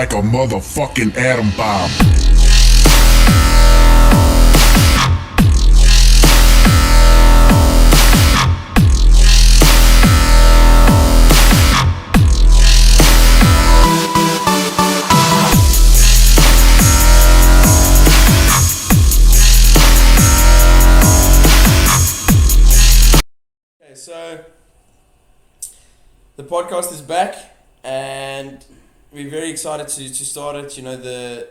like a motherfucking atom bomb. So the podcast is back, and we're very excited to start it. You know, the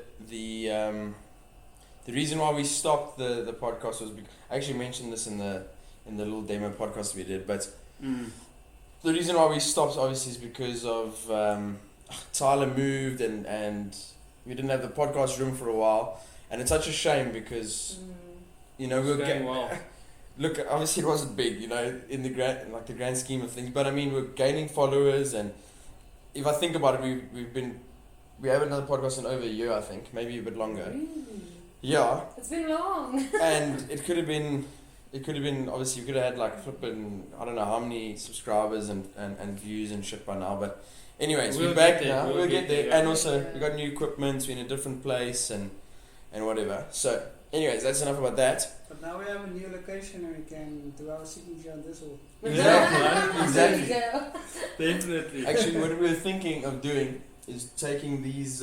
reason why we stopped the podcast was I actually mentioned this in the little demo podcast we did, but the reason why we stopped obviously is because of Tyler moved and we didn't have the podcast room for a while, and it's such a shame because you know we were getting well. Look, obviously it wasn't big, you know, in the grand scheme of things. But I mean, we're gaining followers, and if I think about it, we have another podcast in over a year, I think, maybe a bit longer. Really? Yeah. It's been long. And it could have been. Obviously, we could have had like flipping, I don't know how many subscribers and views and shit by now. But anyways, we're back now. We'll get there. And also, we got new equipment. We're in a different place and whatever. So. Anyways, that's enough about that. But now we have a new location and we can do our signature on this wall. Exactly. Definitely. Actually, what we were thinking of doing is taking these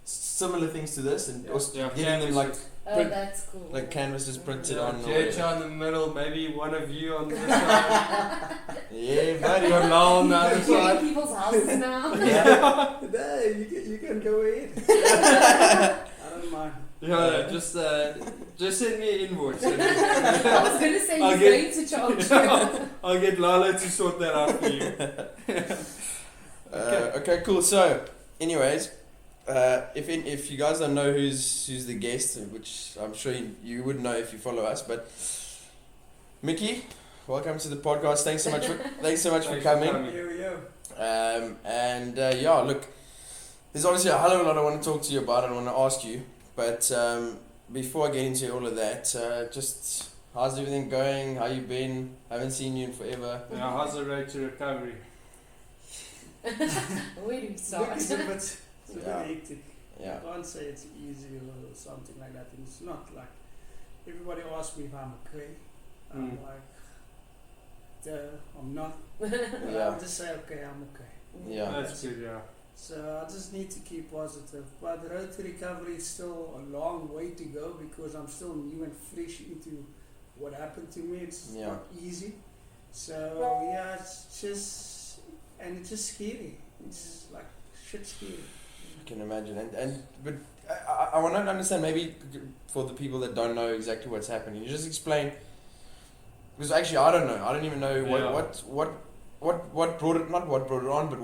similar things to this and also getting them like that's cool. like canvases printed on. JHR in the middle, maybe one of you on this side. Yeah, buddy. You're now on the other You're side. in people's houses now. No, you can go ahead. I don't mind. Yeah, just send me an invoice. I was going to say he's going to charge you. I'll get Lala to sort that out for you. Okay, cool. So, anyways, if you guys don't know who's the guest, which I'm sure you would know if you follow us, but Mickey, welcome to the podcast. Thanks so much for coming. Here we go. Yeah, look, there's obviously a hell of a lot I want to talk to you about and I want to ask you. But before I get into all of that, just how's everything going? How you been? Haven't seen you in forever. Yeah, how's the road to recovery? Where do we start? It's a bit hectic. Yeah. I can't say it's easy or something like that. And it's not like everybody asks me if I'm okay. I'm like, I'm not. Yeah. I'll just say okay, I'm okay. Yeah. That's good, yeah. So I just need to keep positive. But the road to recovery is still a long way to go because I'm still new and fresh into what happened to me. It's not easy. So yeah, it's just scary. It's like shit scary. I can imagine. But I want to understand, maybe for the people that don't know exactly what's happening, you just explain. Because actually I don't know. I don't even know what brought it, not what brought it on, but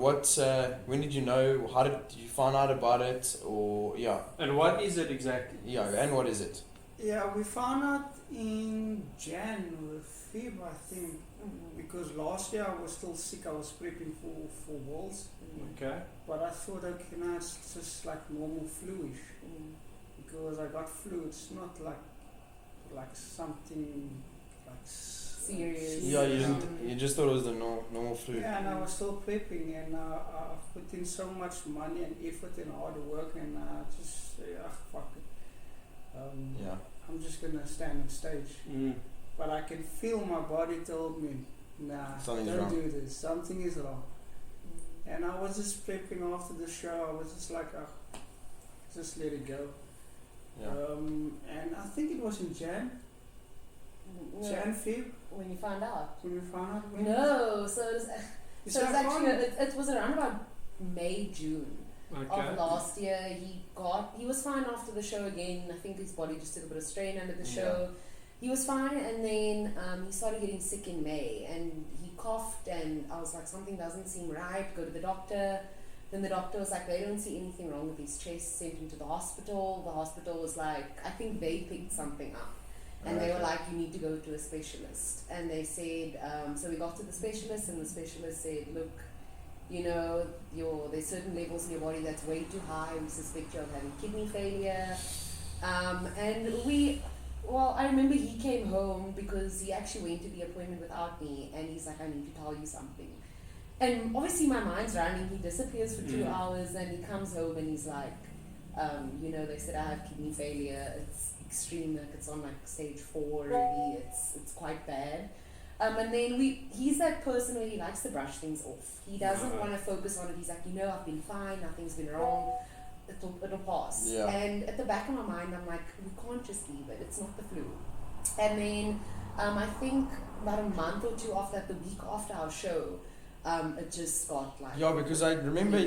when did you know, how did you find out about it, or and what is it exactly? And what is it? Yeah, we found out in Jan or Feb, I think, because last year I was still sick. I was prepping for Worlds. Okay. But I thought, okay, now it's just like normal flu-ish, because I got flu. It's not like something like serious. Yeah, you just thought it was the normal flu. Yeah, and I was still prepping, and I put in so much money and effort and hard work, and I just fuck it. I'm just gonna stand on stage. But I can feel my body told me, nah, Something's don't wrong. do this. Something is wrong. And I was just prepping after the show. I was just like, just let it go. Yeah. And I think it was in Jan, Feb. When you found out? When we found out? No, so it was actually, it was around about May, June of last year. He was fine after the show again. I think his body just took a bit of strain under the show. He was fine, and then he started getting sick in May, and he coughed, and I was like, something doesn't seem right, go to the doctor. Then the doctor was like, they don't see anything wrong with his chest, sent him to the hospital. The hospital was like, I think they picked something up. And they were like, you need to go to a specialist. And they said, so we got to the specialist, and the specialist said, look, you know, there's certain levels in your body that's way too high. We suspect you of having kidney failure. I remember he came home because he actually went to the appointment without me, and he's like, I need to tell you something. and obviously my mind's running. He disappears for 2 hours, and he comes home and he's like, they said I have kidney failure. It's extreme, like it's on like stage 4 already. It's quite bad. And then he's that person where he likes to brush things off. He doesn't want to focus on it. He's like, I've been fine, nothing's been wrong. It'll pass. Yeah. And at the back of my mind, I'm like, we can't just leave it. It's not the flu. And then I think about a month or 2 after that, the week after our show, it just got like... Yeah, because I remember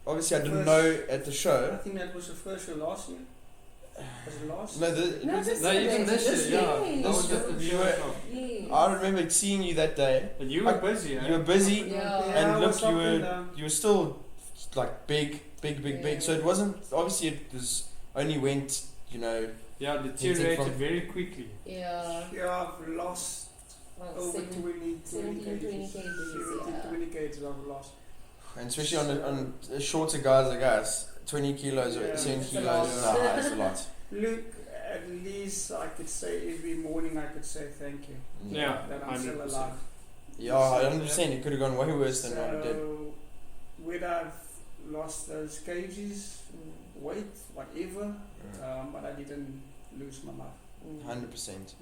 obviously I didn't know at the show. I think that was the first show last year. Was it last? No, even this year, I remember seeing you that day. And you were busy, You were busy, Yeah. and look, you were still like big. So it wasn't, obviously it was only went, deteriorated very quickly. Yeah. Yeah, I've lost over 20 kgs. 20 kgs I've lost. And especially on shorter guys like us, 20 kilos or 10 kilos, that's a lot. Look, at least I could say every morning I could say thank you. Yeah, that I'm 100%. still alive. Yeah, 100%. It could have gone way worse than what it did. When I've lost those kgs, weight, whatever, but I didn't lose my mind. 100%.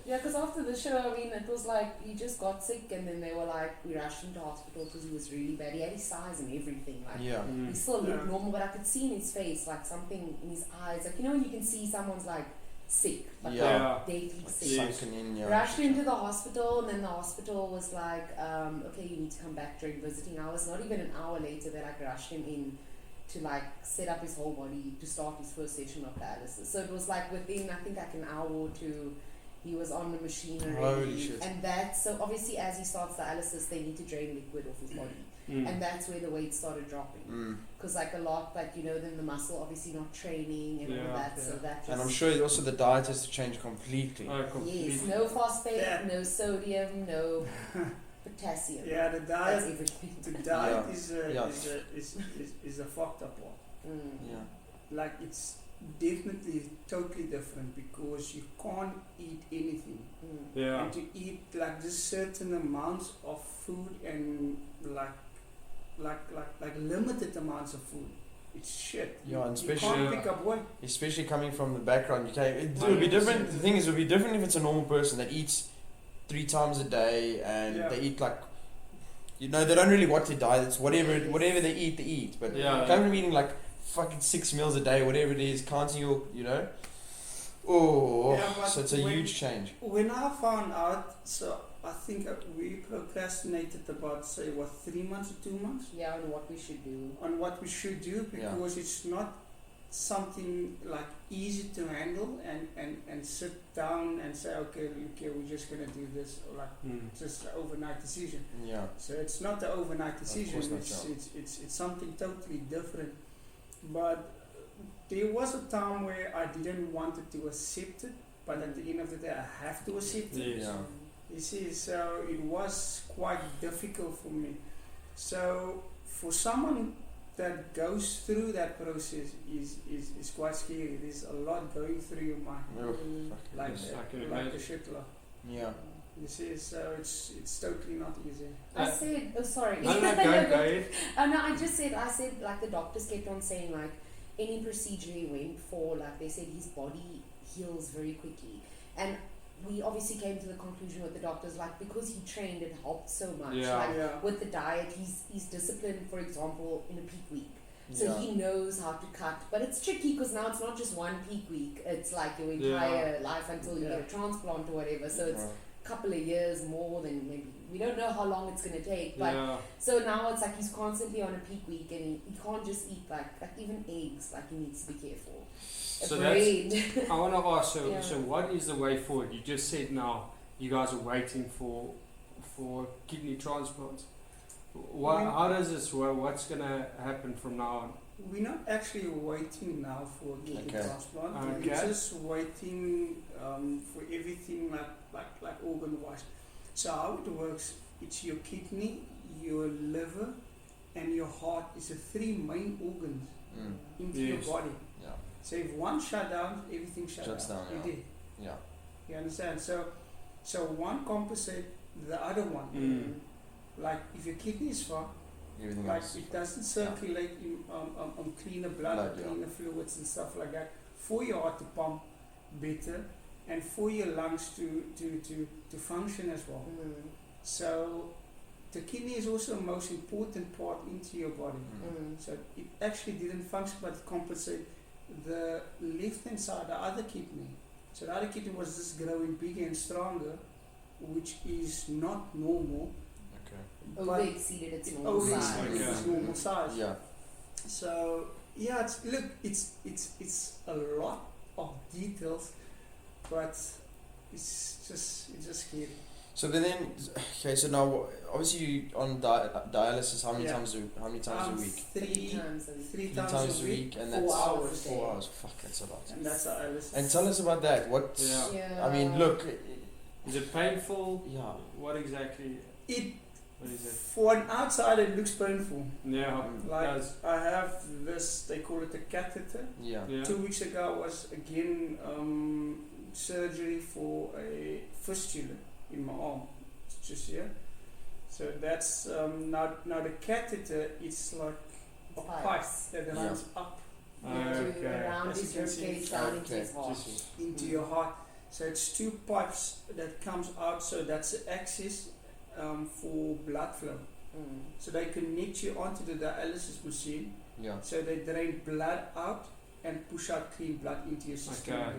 Yeah, because after the show, it was like he just got sick, and then they were like, we rushed him to hospital because he was really bad. He had his size and everything. Like, he still looked normal, but I could see in his face, like something in his eyes. Like, when you can see someone's like sick, like deadly sick. Sunken in, Rushed him to the hospital, and then the hospital was like, okay, you need to come back during visiting hours. Not even an hour later, they like rushed him in to like set up his whole body to start his first session of dialysis. So it was like within, I think, like an hour or two, he was on the machine already. Holy shit. And so obviously as he starts dialysis, they need to drain liquid off his body. And that's where the weight started dropping. Because like a lot, like, then the muscle obviously not training and all that. So that just... And I'm sure also the diet has to change completely. Yes, no phosphate, no sodium, no... potassium. Yeah, the diet. Everything. The diet is a fucked up one. Like it's definitely totally different because you can't eat anything. And to eat like just certain amounts of food and like limited amounts of food. It's shit. Yeah, and you can't pick up weight. Especially coming from the background, it would be different. The thing is, it would be different if it's a normal person that eats 3 times a day and they eat like, they don't really watch their diet. It's whatever they eat. But coming from eating like fucking 6 meals a day, whatever it is, counting your, so it's a huge change. When I found out, so I think we procrastinated about 3 months or 2 months. Yeah, on what we should do. Because it's not something like easy to handle and sit down and say, okay, we're just gonna do this, or like just an overnight decision. Yeah. So it's not the overnight decision. It's something totally different. But there was a time where I didn't want to accept it, but at the end of the day, I have to accept it. Yeah. You see, so it was quite difficult for me. So for someone that goes through that process is quite scary. There's a lot going through your mind, like a shit lot. Yeah. You see, so it's totally not easy. I said, sorry. No, go ahead. I said like the doctors kept on saying like any procedure he went for, like they said his body heals very quickly, and we obviously came to the conclusion with the doctors, like, because he trained, it helped so much. With the diet, he's disciplined, for example, in a peak week. So he knows how to cut. But it's tricky because now it's not just one peak week. It's like your entire life until you get a transplant or whatever. So it's a couple of years more than maybe. We don't know how long it's going to take. But so now it's like he's constantly on a peak week and he can't just eat like even eggs. Like he needs to be careful. So I want to ask, so what is the way forward? You just said now you guys are waiting for kidney transplants. How does this work? What's going to happen from now on? We're not actually waiting now for kidney transplant. We're just waiting for everything like organ-wise. So how it works, it's your kidney, your liver, and your heart is the 3 main organs into your body. Yeah. So if one shut down, everything shuts down. You understand? So one compensate the other one. like if your kidney is far, Everything like else. it doesn't circulate in cleaner blood, cleaner fluids and stuff like that for your heart to pump better and for your lungs to function as well. So the kidney is also the most important part into your body. So it actually didn't function but it compensated the left hand side, the other kidney. So the other kidney was just growing bigger and stronger, which is not normal. Over exceeded its normal size. Its normal size. Yeah. So yeah, it's a lot of details, but it's just scary. So then, okay. So now, obviously, you on dialysis. How many times a week? Three times a week, and that's 4 hours. 4 hours. Fuck, that's a lot. And that's dialysis. And tell us about that. What? Yeah. I mean, look. Is it painful? Yeah. What exactly? What is it? For an outsider, it looks painful. Yeah. Like I have this. They call it a catheter. Yeah. 2 weeks ago was again surgery for a fistula in my arm, just here. So that's now the catheter is like a pipe that runs up around his ribcage down into his heart. into your heart. So it's 2 pipes that comes out. So that's the access for blood flow. So they connect you onto the dialysis machine. Yeah. So they drain blood out and push out clean blood into your system. Okay.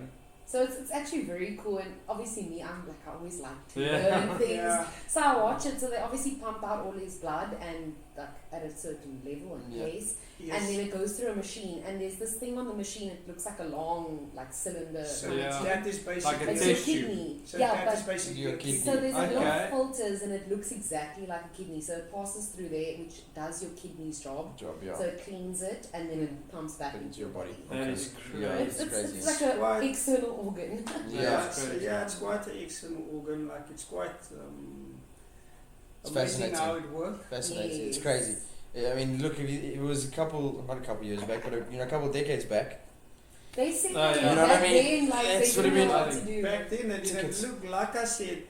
So it's actually very cool, and obviously me, I always like to learn things. Yeah. So I watch it. So they obviously pump out all his blood and like at a certain level and pace, and then it goes through a machine. And there's this thing on the machine. It looks like a long cylinder. So that is basically like a your kidney. So yeah, that is but basically your kidney. so there's a lot of filters, and it looks exactly like a kidney. So it passes through there, which does your kidney's job. Yeah. So it cleans it, and then it pumps back into your body. That is crazy. Yeah, It's crazy. like an external organ. It's quite an external organ. Like it's quite It's amazing fascinating. how it works. Fascinating. Yes. It's crazy. Yeah, I mean, look, it was not a couple years back, but a couple of decades back. They said You know what I mean? then, like That's they what I didn't mean. know what to do. Back then, it didn't look like I said.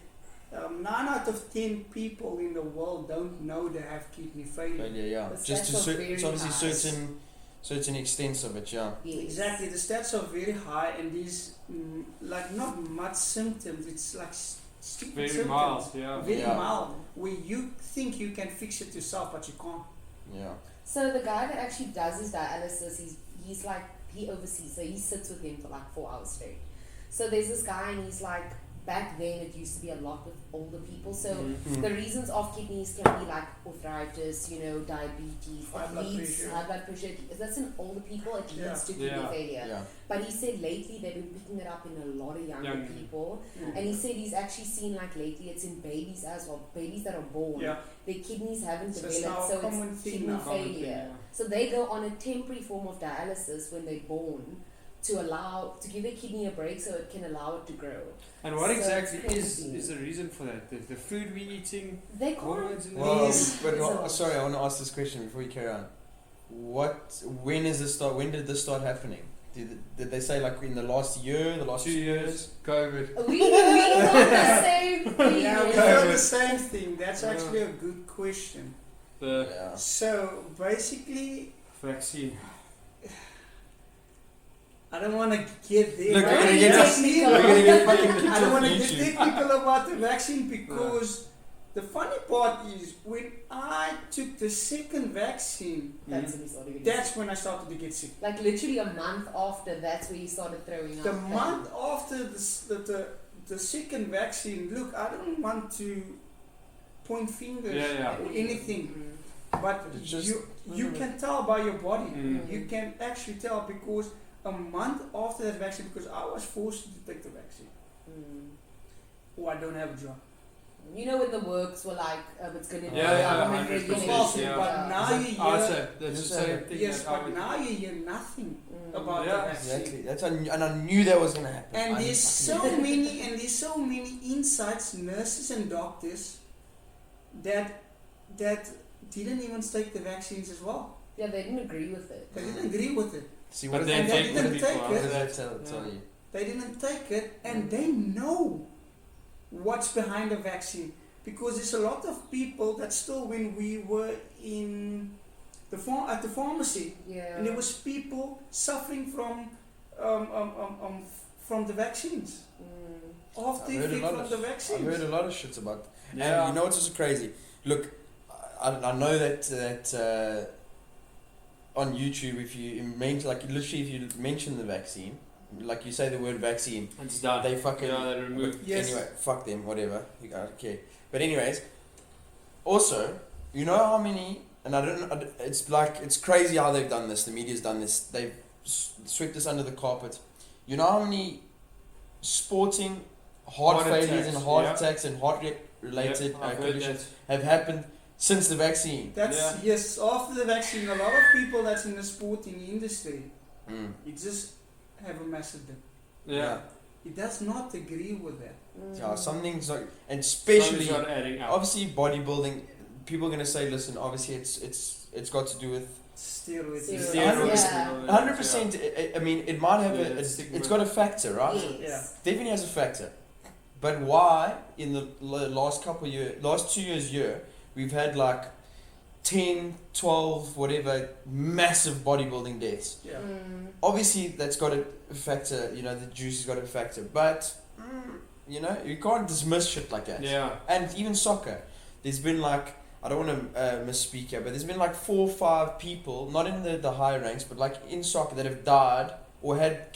9 out of 10 people in the world don't know they have kidney failure. Yeah. The Just stats are it's very obviously high. certain extents of it. Yeah. Yes. Exactly, the stats are very high, and these like not much symptoms. It's like stupid Very symptoms. mild, yeah. Very mild, where you think you can fix it yourself, but you can't. Yeah. So the guy that actually does his dialysis, he's like, he oversees, so he sits with him for like 4 hours straight. So there's this guy, and he's like, back then it used to be a lot with older people. So the reasons of kidneys can be like arthritis, diabetes, high blood pressure. That's in older people, it leads to kidney failure. Yeah. But he said lately they've been picking it up in a lot of younger people. And he said he's actually seen like lately it's in babies as well, babies that are born. Yeah. Their kidneys haven't So it's developed, now a so common it's thing kidney now. failure. So they go on a temporary form of dialysis when they're born to give their kidney a break so it can allow it to grow. And what So exactly it's is the reason for that? The food we're eating? They can't. Hormones in Well, Yes. sorry, I want to ask this question before you carry on. When did this start happening? Did they say like in the last year, the last 2 years? COVID. We thought the same thing. Yeah, we know the same thing. That's actually a good question. The So basically, vaccine. I don't want to get there. Look, Very we're gonna get technical. we're gonna get fucking I kicked don't off want to get YouTube. technical about the vaccine because the funny part is when I took the second vaccine, That's when he started getting that's when I started to get sick. sick. Like literally a month after, that's where he started throwing up. The month after the second vaccine, look, I don't want to point fingers or anything, but It's just- you can tell by your body. Mm. You can actually tell because a month after that vaccine, because I was forced to take the vaccine. Oh, I don't have a job. When the works were like, it's going to be Yeah, compulsory, yeah. but now you hear. Also, that's the same thing. Yes, that I but would- now you hear nothing about Yeah, the vaccine. Exactly. And I knew that was gonna happen. And there's so many insights, nurses and doctors that didn't even take the vaccines as well. Yeah, they didn't agree with it. They didn't agree with it. See, But what then they take didn't people take out. what it. does that tell you? They didn't take it, and they know what's behind the vaccine. because there's a lot of people that still, when we were in at the pharmacy, and there was people suffering from the vaccines. After effect from the vaccines. I've heard a lot of shit about. And you know what's just crazy? Look, I know that on YouTube, if you mention the vaccine, like you say the word vaccine, it's done. They fucking they remove. Yes. Anyway, fuck them, whatever. You don't care. But anyways, also, you know how many? And it's crazy how they've done this. The media's done this. They've swept this under the carpet. You know how many sporting heart failures and heart attacks and heart related conditions have happened since the vaccine? Yes, after the vaccine, a lot of people that's in the sporting industry, it just have a massive dip. Yeah. It does not agree with that. Yeah, something's like, and especially not adding up. obviously bodybuilding. People are gonna say, listen, obviously it's got to do with Steroids. 100%. I mean, it might have it's got a factor, right? Yes. Definitely has a factor. But why in the last 2 years, we've had like 10, 12, whatever, massive bodybuilding deaths. Yeah. Obviously, that's got a factor, the juice has got a factor. But, you can't dismiss shit like that. Yeah. And even soccer. There's been like, I don't want to misspeak here, but there's been like 4 or 5 people, not in the higher ranks, but like in soccer that have died or had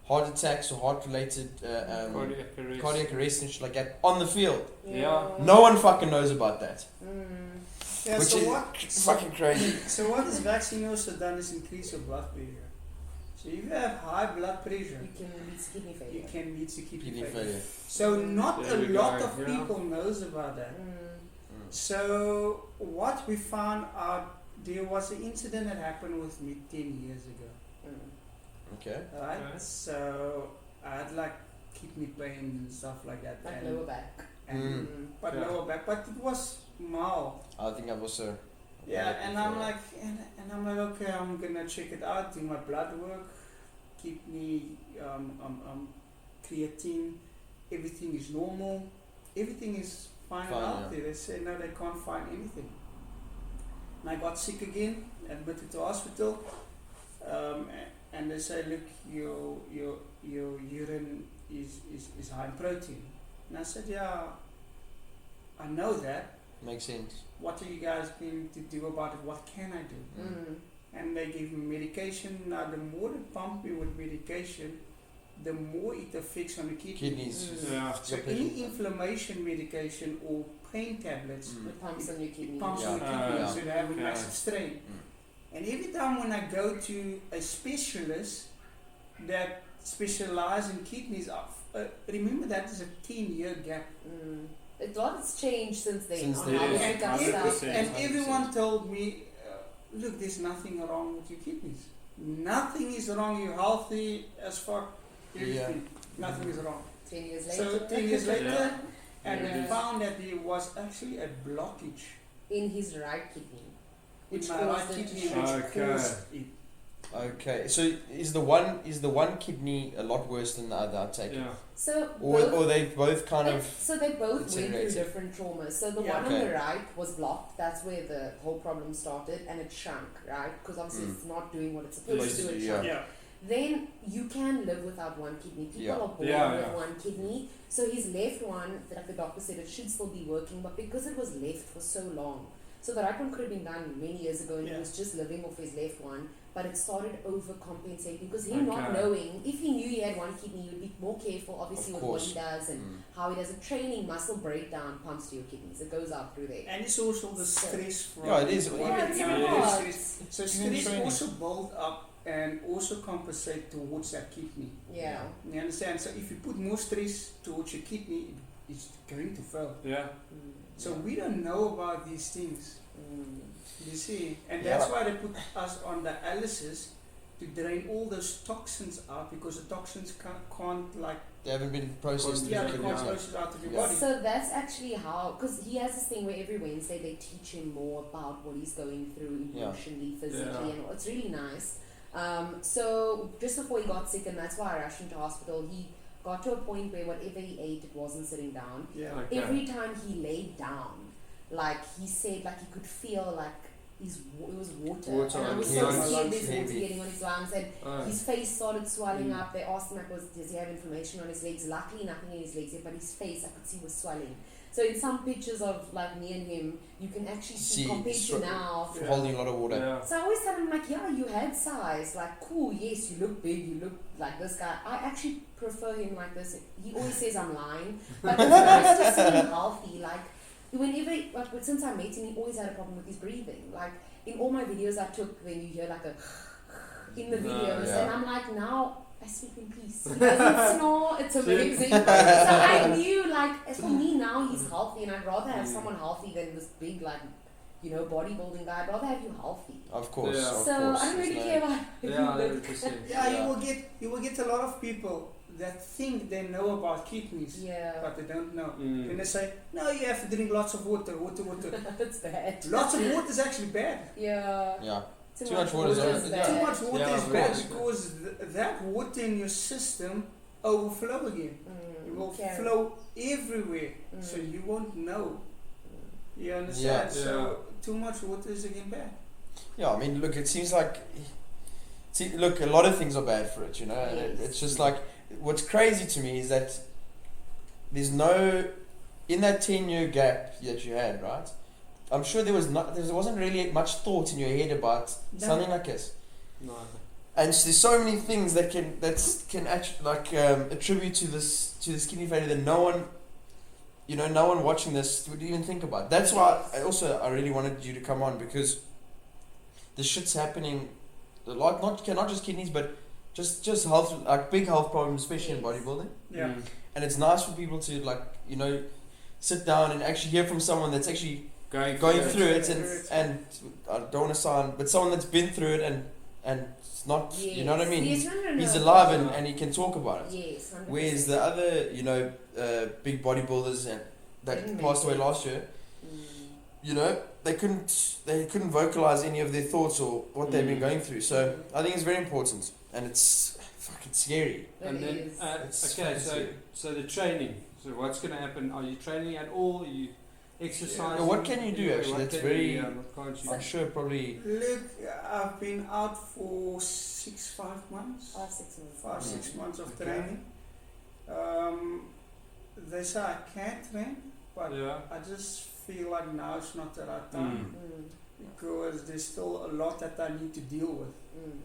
heart attacks or heart-related cardiac arrest and shit like that on the field. Yeah. No one fucking knows about that. Yeah, Which is fucking crazy. So what this vaccine also done is increase your blood pressure. So if you have high blood pressure, You can lead to kidney failure. you can lead to kidney failure. failure. So not There a we lot go, of people knows about that. So what we found out, there was an incident that happened with me 10 years ago. Okay. Right? Okay. So I had like kidney pain and stuff like that. Like and, lower back. and but Yeah. lower back, but it was mild. I think I've also. Yeah, and I'm like, okay, I'm gonna check it out, do my blood work, kidney, creatine, everything is normal, everything is fine out there. They say no, they can't find anything. And I got sick again, admitted to hospital, and they say, look, your urine is high in protein. And I said, yeah, I know that. Makes sense. What are you guys going to do about it? What can I do? And they give me medication. Now, the more they pump me with medication, the more it affects on the kidneys. Yeah. So any inflammation medication or pain tablets, It pumps on your kidney. it pumps on the kidneys, so they have a massive strain. And every time when I go to a specialist that specializes in kidneys, remember that is a 10-year gap. A lot has changed since then. Since on then, how we yeah. pick up stuff. And everyone told me, look, there's nothing wrong with your kidneys. Nothing is wrong. You're healthy as fuck. Everything. Nothing is wrong. 10 years later. So 10 years later, Yeah. and Yeah. we found that there was actually a blockage in his right kidney. in Which my right caused it to kidney, shrink. which caused it. Okay, so is the one kidney a lot worse than the other? I take it. Yeah. So Or they both kind of. so they both went through deteriorated. different traumas. So the Yeah. one on Okay. the right was blocked. That's where the whole problem started, and it shrunk, right? Because obviously it's not doing what it's supposed to do. It shrunk. Yeah. Then you can live without one kidney. People Yeah. are born Yeah, with yeah. one kidney. So his left one, like the doctor said, it should still be working, but because it was left for so long, so the right one could have been done many years ago, and he Yeah. was just living off his left one. But it started overcompensating because him not Okay. knowing, if he knew he had one kidney, he would be more careful, obviously, Of with what course. he does and how he does it. Training, muscle breakdown pumps to your kidneys. It goes out through there. And it's also the So- stress from Yeah, it is. Yeah, it's Yeah, hard. stress. So stress training. also build up and also compensate towards that kidney. Yeah. You understand? So if you put more stress towards your kidney, it's going to fail. Yeah. So we don't know about these things. You see, and Yeah. that's why they put us on dialysis to drain all those toxins out, because the toxins can't like They haven't been processed. they through can't kidneys. process out of your Yeah. body. So that's actually how, because he has this thing where every Wednesday they teach him more about what he's going through emotionally, physically, and it's really nice. So just before he got sick, and that's why I rushed into hospital, he got to a point where whatever he ate, it wasn't sitting down. Yeah. Okay. Every time he laid down, like he said, like he could feel like it was water. And I was so scared there's water getting on his lungs, and his face started swelling up. They asked him like, does he have inflammation on his legs? Luckily nothing in his legs, but his face I could see was swelling. So in some pictures of like me and him, you can actually see compared to now. Holding a lot of water. Yeah. So I always tell him like, yeah, you had size, like cool, yes, you look big, you look like this guy. I actually prefer him like this. He always says I'm lying, but it's nice to see him healthy. Like whenever, like since I met him, he always had a problem with his breathing. Like in all my videos I took, when you hear like a in the videos, and I'm like, now I sleep in peace. He doesn't snore. It's amazing. So I knew, like, for me now he's healthy, and I'd rather have someone healthy than this big, like, you know, bodybuilding guy. I'd rather have you healthy. Of course. Yeah. Of So course. I don't really care about Yeah, 100%. Yeah, you will get a lot of people that think they know about kidneys, but they don't know. And they say, no, you have to drink lots of water. It's bad. Lots of water is actually bad. Yeah. Too much water is bad. Too much water is bad course. because that water in your system overflow again. It will flow everywhere, so you won't know. You understand? Yeah. So too much water is again bad. Yeah, I mean, look, it seems like, look, a lot of things are bad for it, you know, and it's just like, what's crazy to me is that there's no, in that 10-year gap that you had, right, I'm sure there wasn't really much thought in your head about something like this. No. And there's so many things that can actually like attribute to this kidney failure that no one watching this would even think about. That's why I really wanted you to come on, because the shit's happening a lot, not just kidneys, but just health, like big health problems, especially in bodybuilding. Yeah. And it's nice for people to, like, you know, sit down and actually hear from someone that's actually going through it, and I don't want to sound, but someone that's been through it and it's not, you know what I mean? He's alive and he can talk about it. Yes, 100%. Whereas the other, you know, big bodybuilders that passed away last year, you know, they couldn't vocalize any of their thoughts or what they've been going through. So I think it's very important, and it's fucking scary. And then, so the training. So what's going to happen? Are you training at all? Are you exercising? What can you do actually? That's very. I'm sure probably. Look, I've been out for 5 months. 6 months of training. They say I can train, but I just feel like now it's not the right time because there's still a lot that I need to deal with.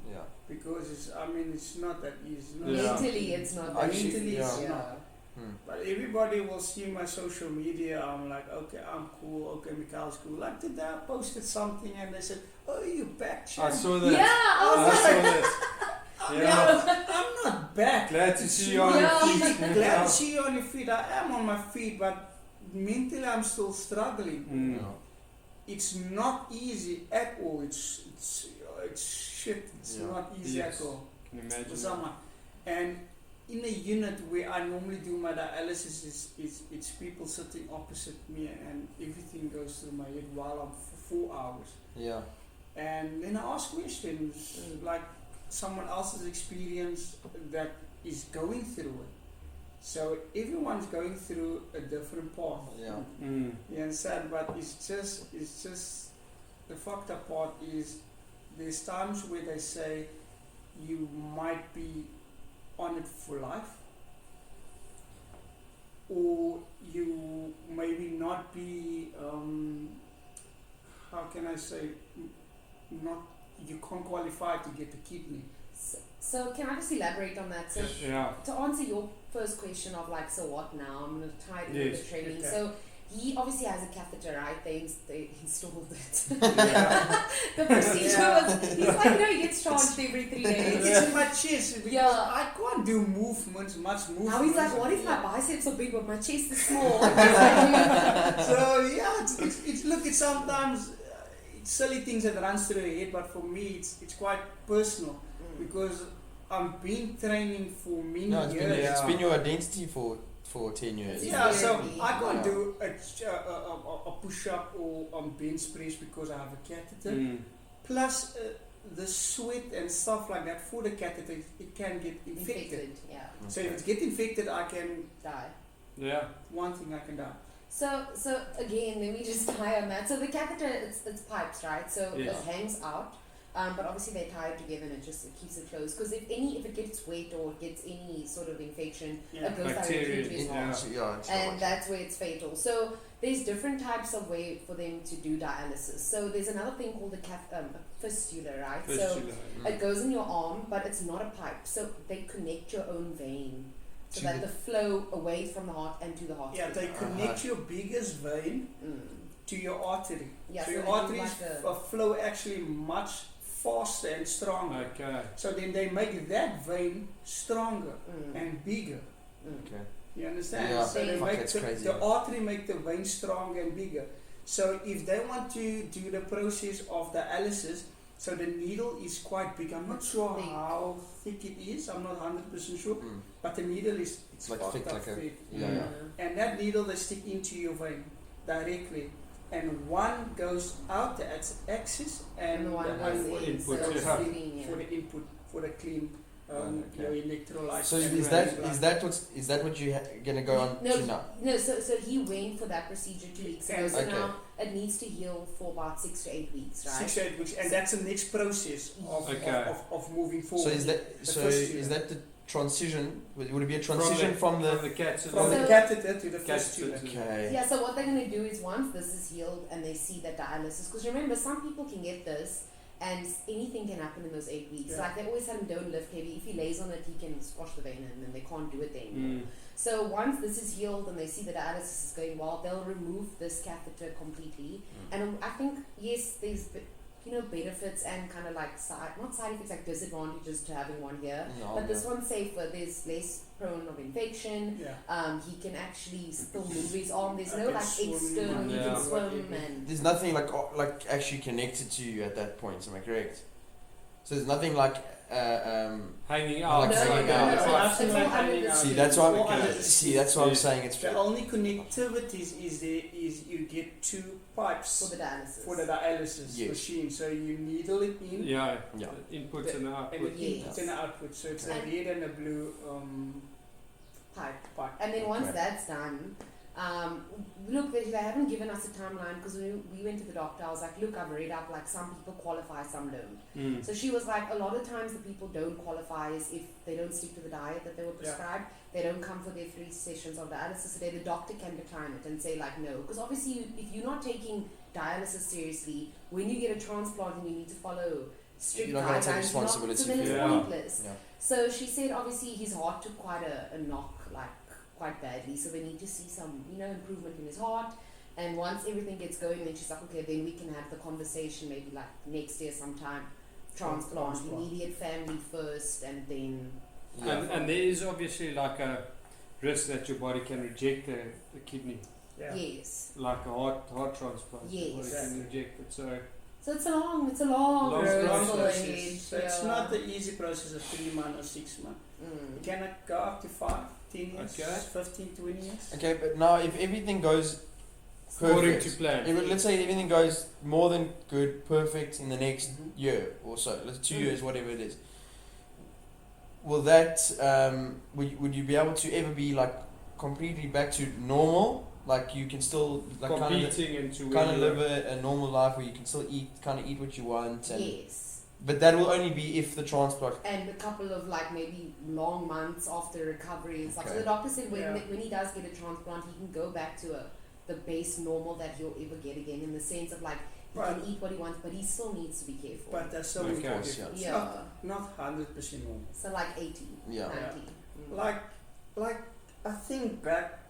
Yeah. Because it's not that easy. Mentally, it's not. Mentally, it's not. But everybody will see my social media. I'm like, okay, I'm cool. Okay, Mickael's cool. Like today, I posted something and they said, "Oh, you back, champ?" I saw that. Yeah, I saw that. Yeah. I'm not back. Glad to see you on your feet. Glad to see you on your feet. I am on my feet, but mentally, I'm still struggling. It's not easy at all. It's shit. It's not easy at all. Can you imagine? For someone. And in a unit where I normally do my dialysis, it's people sitting opposite me and everything goes through my head while I'm for 4 hours. Yeah. And then I ask questions like someone else's experience that is going through it. So everyone's going through a different path. Yeah. You understand? But it's just the fucked up part is there's times where they say you might be on it for life, or you maybe not be how can I say, you can't qualify to get the kidney. So can I just elaborate on that? So to answer your first question of like, so what now? I'm going to tie it with the training. Okay. So he obviously has a catheter, right? They installed it. Yeah. The procedure was, he's like, he gets charged every 3 days. It's in my chest because I can't do much movements. Now he's like, what if my biceps are big but my chest is small? So it's sometimes it's silly things that runs through your head, but for me it's quite personal because I've been training for many years. It's been your identity for 10 years. Yeah, so I can't do a push-up or bench press because I have a catheter. Plus, the sweat and stuff like that for the catheter, it can get infected. Yeah. So if it gets infected, I can die. Yeah. One thing I can die. So again, let me just tie on that. So the catheter, it's pipes, right? So Yes. it hangs out, but obviously they tie it together and it keeps it closed. Because if it gets wet or gets any sort of infection, it goes directly into his heart, and that's where it's fatal. So there's different types of way for them to do dialysis. So there's another thing called a fistula, right? So it goes in your arm, but it's not a pipe. So they connect your own vein. So that the flow away from the heart and to the heart. Yeah, they connect your biggest vein to your artery. Yeah, so your arteries flow actually much faster and stronger. Okay. So then they make that vein stronger and bigger. Okay. You understand? Yeah. So they make crazy. the artery make the vein stronger and bigger. So if they want to do the process of dialysis, so the needle is quite big. I'm not sure how thick it is. I'm not 100% sure. But the needle is it's like thick, like a thick. yeah. And that needle they stick into your vein directly. And one goes out the axis and one goes in. for So the input, for the clean your electrolytes. So is that what you're gonna go on to now? No, so he went for that procedure 2 weeks ago. So now it needs to heal for about 6 to 8 weeks, right? 6 to 8 weeks, and that's the next process of moving forward. So is that the transition? Would it be a transition from the catheter to the fistula? Okay. Yeah. So what they're gonna do is once this is healed and they see that dialysis, because remember some people can get this. And anything can happen in those 8 weeks. Yeah. Like they always tell him, don't lift heavy. If he lays on it, he can squash the vein and then they can't do it anymore. So once this is healed and they see the dialysis is going well, they'll remove this catheter completely. And I think, yes, there's benefits and kind of like not side effects, like disadvantages to having one here. But this one's safer. There's less prone of infection. Yeah. He can actually still move his arm. There's no like external. He can swim and. There's nothing like actually connected to you at that point. Am I correct? So there's nothing like hanging out. No. See, that's what I'm saying. It's the only connectivities is you get 2 pipes for the dialysis machine. So you needle it in. Yeah. Inputs and outputs. And the inputs and outputs. So it's a red and a blue pipe. And then once that's done, look, they haven't given us a timeline because we went to the doctor. I was like, look, I've read up, like some people qualify, some don't. So she was like, a lot of times the people don't qualify is if they don't stick to the diet that they were prescribed. They don't come for their 3 sessions of dialysis a day. The doctor can decline it and say like no, because obviously if you're not taking dialysis seriously, when you get a transplant and you need to follow strict guidelines, so then it's pointless. Yeah. So she said obviously his heart took quite a knock, like quite badly, so they need to see some improvement in his heart. And once everything gets going, then she's like, okay, then we can have the conversation maybe like next year sometime, transplant, immediate family first, and then and there is obviously like a risk that your body can reject the kidney. Yes, like a heart transplant. Yes, the body can reject it. So it's a long process. So it's not the easy process of 3 months or 6 months. It can go up to 5, 10 years, 15, 20 years. Okay, but now if everything goes according to plan, let's say everything goes more than good, perfect in the next year or so, let's 2 years, whatever it is. Will that would you be able to ever be like completely back to normal? Like you can still like kind of live a normal life where you can still eat what you want. And yes. But that will only be if the transplant. And a couple of like maybe long months after recovery and stuff. So the doctor said when he does get a transplant, he can go back to the base normal that he'll ever get again, in the sense of like he can eat what he wants, but he still needs to be careful. But there's so many difference. Not 100% normal. So like 80, 90. Like I think back.